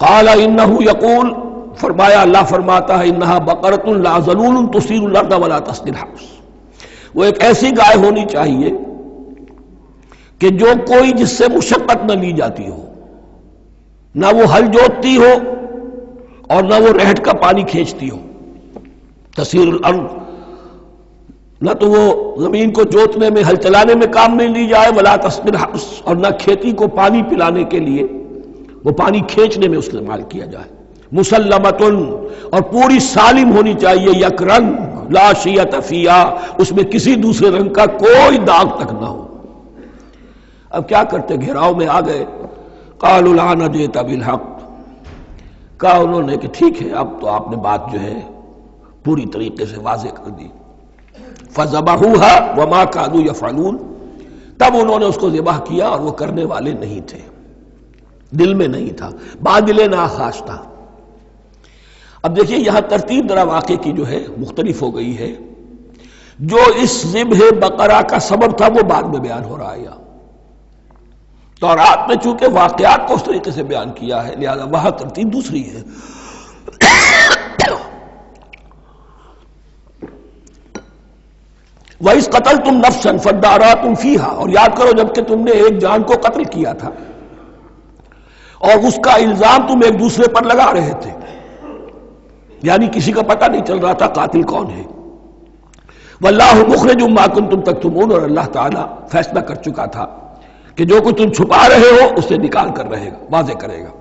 قال انہ یقول، فرمایا اللہ فرماتا ہے انہا بقرۃ لا ذلول تثیر الارض ولا تسقی الحرث، وہ ایک ایسی گائے ہونی چاہیے کہ جو کوئی جس سے مشقت نہ لی جاتی ہو، نہ وہ ہل جوتتی ہو اور نہ وہ رہٹ کا پانی کھینچتی ہو۔ تسیر الارض، نہ تو وہ زمین کو جوتنے میں ہل چلانے میں کام میں لی جائے، ولا تسقی الحرث، اور نہ کھیتی کو پانی پلانے کے لیے وہ پانی کھینچنے میں استعمال کیا جائے۔ مسلمتن، اور پوری سالم ہونی چاہیے، یک رنگ، لا شیۃ فیہا، اس میں کسی دوسرے رنگ کا کوئی داغ تک نہ ہو۔ اب کیا کرتے، گھیراؤ میں آ گئے۔ قالوا الآن جئت بالحق، کہا انہوں نے کہ ٹھیک ہے اب تو آپ نے بات جو ہے پوری طریقے سے واضح کر دی۔ فذبحوها وما كانوا يفعلون، تب انہوں نے اس کو ذبح کیا اور وہ کرنے والے نہیں تھے، دل میں نہیں تھا، بادل ناخواش تھا۔ اب دیکھیے یہاں ترتیب ذرا واقعے کی جو ہے مختلف ہو گئی ہے۔ جو اس ذبح بقرہ کا سبب تھا وہ بعد میں بیان ہو رہا ہے یہاں، تورات میں چونکہ واقعات کو اس طریقے سے بیان کیا ہے لہذا وہاں ترتیب دوسری ہے۔ وَإِذْ قَتَلْتُمْ نَفْسًا فَادَّارَأْتُمْ فِيهَا، اور یاد کرو جب کہ تم نے ایک جان کو قتل کیا تھا اور اس کا الزام تم ایک دوسرے پر لگا رہے تھے، یعنی کسی کا پتہ نہیں چل رہا تھا قاتل کون ہے۔ وَاللَّهُ مُخْرِجٌ مَا كُنتُمْ تَكْتُمُونَ، اور اللہ تعالیٰ فیصلہ کر چکا تھا کہ جو کچھ تم چھپا رہے ہو اسے نکال کر رہے گا، واضح کرے گا۔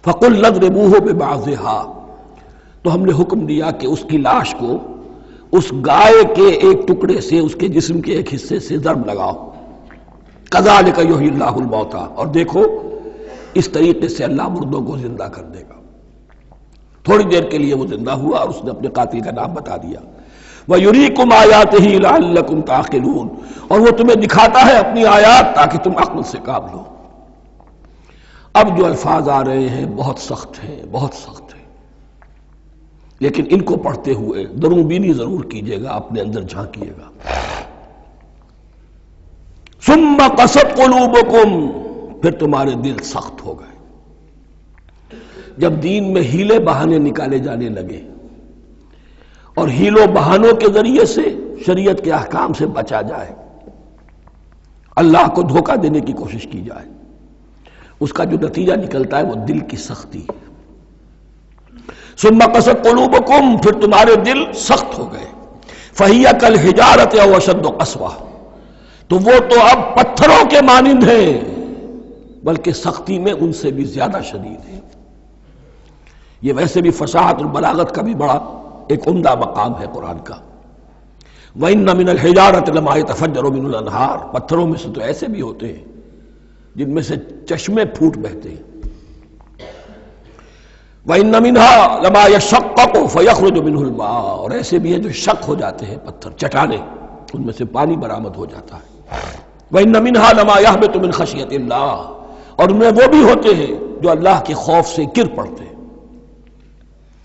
فَقُلْ نَضْرِبُوهُ بِبَعْضِهَا، تو ہم نے حکم دیا کہ اس کی لاش کو اس گائے کے ایک ٹکڑے سے، اس کے جسم کے ایک حصے سے ضرب لگاؤ۔ کذالک یحیی اللہ الموتیٰ، اور دیکھو اس طریقے سے اللہ مردوں کو زندہ کر دے گا۔ تھوڑی دیر کے لیے وہ زندہ ہوا اور اس نے اپنے قاتل کا نام بتا دیا۔ وَيُرِيكُمْ آیَاتِهِ لَعَلَّكُمْ تَعْقِلُونَ، اور وہ تمہیں دکھاتا ہے اپنی آیات تاکہ تم عقل سے کام لو۔ اب جو الفاظ آ رہے ہیں بہت سخت ہیں، بہت سخت ہیں، لیکن ان کو پڑھتے ہوئے درون بینی ضرور کیجیے گا، اپنے اندر جھانکیے گا۔ ثم قست قلوبکم، پھر تمہارے دل سخت ہو گئے جب دین میں ہیلے بہانے نکالے جانے لگے اور ہیلوں بہانوں کے ذریعے سے شریعت کے احکام سے بچا جائے، اللہ کو دھوکہ دینے کی کوشش کی جائے، اس کا جو نتیجہ نکلتا ہے وہ دل کی سختی۔ ثم قست قلوبکم، پھر تمہارے دل سخت ہو گئے۔ فہی کالحجارۃ او اشد قسوہ، تو وہ تو اب پتھروں کے مانند ہیں بلکہ سختی میں ان سے بھی زیادہ شدید ہے۔ یہ ویسے بھی فصاحت اور بلاغت کا بھی بڑا ایک عمدہ مقام ہے قرآن کا۔ وَإِنَّ مِنَ الْحِجَارَةِ لَمَا يَتَفَجَّرُ مِنْهُ الْأَنْهَارُ، پتھروں میں سے تو ایسے بھی ہوتے ہیں جن میں سے چشمے پھوٹ بہتے ہیں۔ وَإِنَّ مِنْهَا لَمَا يَشَقَّقُ فَيَخْرُجُ مِنْهُ الْمَاءُ، اور ایسے بھی ہیں جو شق ہو جاتے ہیں، پتھر چٹانیں، ان میں سے پانی برآمد ہو جاتا ہے۔ وَإِنَّ مِنْهَا لَمَا يَهْبِطُ مِنْ خَشْيَةِ اللَّهِ، اور ان میں وہ بھی ہوتے ہیں جو اللہ کے خوف سے گر پڑتے ہیں۔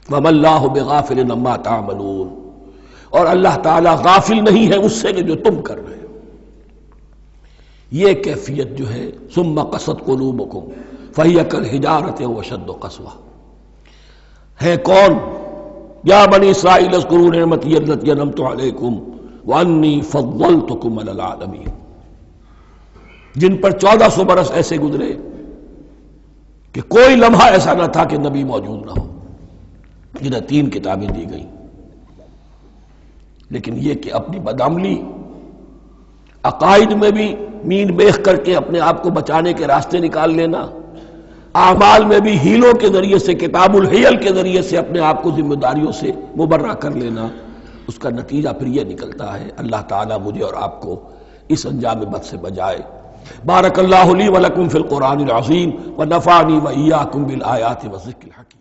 وَمَا اللَّهُ بِغَافِلٍ عَمَّا تَعْمَلُونَ، اور اللہ تعالیٰ غافل نہیں ہے اس سے کہ جو تم کر رہے ہو۔ یہ کیفیت جو ہے ثم قست قلوبکم فہی کالحجارۃ او اشد قسوہ، ہے کون؟ یا بنی اسرائیل اذکروا نعمتی التی انعمت علیکم وانی فضلتکم علی العالمین، جن پر 1400 برس ایسے گزرے کہ کوئی لمحہ ایسا نہ تھا کہ نبی موجود نہ ہو، جنہیں 3 کتابیں دی گئیں، لیکن یہ کہ اپنی بدعملی، عقائد میں بھی مین بیخ کر کے اپنے آپ کو بچانے کے راستے نکال لینا، اعمال میں بھی ہیلوں کے ذریعے سے، کتاب الحیل کے ذریعے سے اپنے آپ کو ذمہ داریوں سے مبرہ کر لینا، اس کا نتیجہ پھر یہ نکلتا ہے۔ اللہ تعالیٰ مجھے اور آپ کو اس انجام بد سے بچائے۔ بارک اللہ لی ولکم فی القرآن العظیم ونفعنی وإیاکم بالآیات والذکر الحکیم۔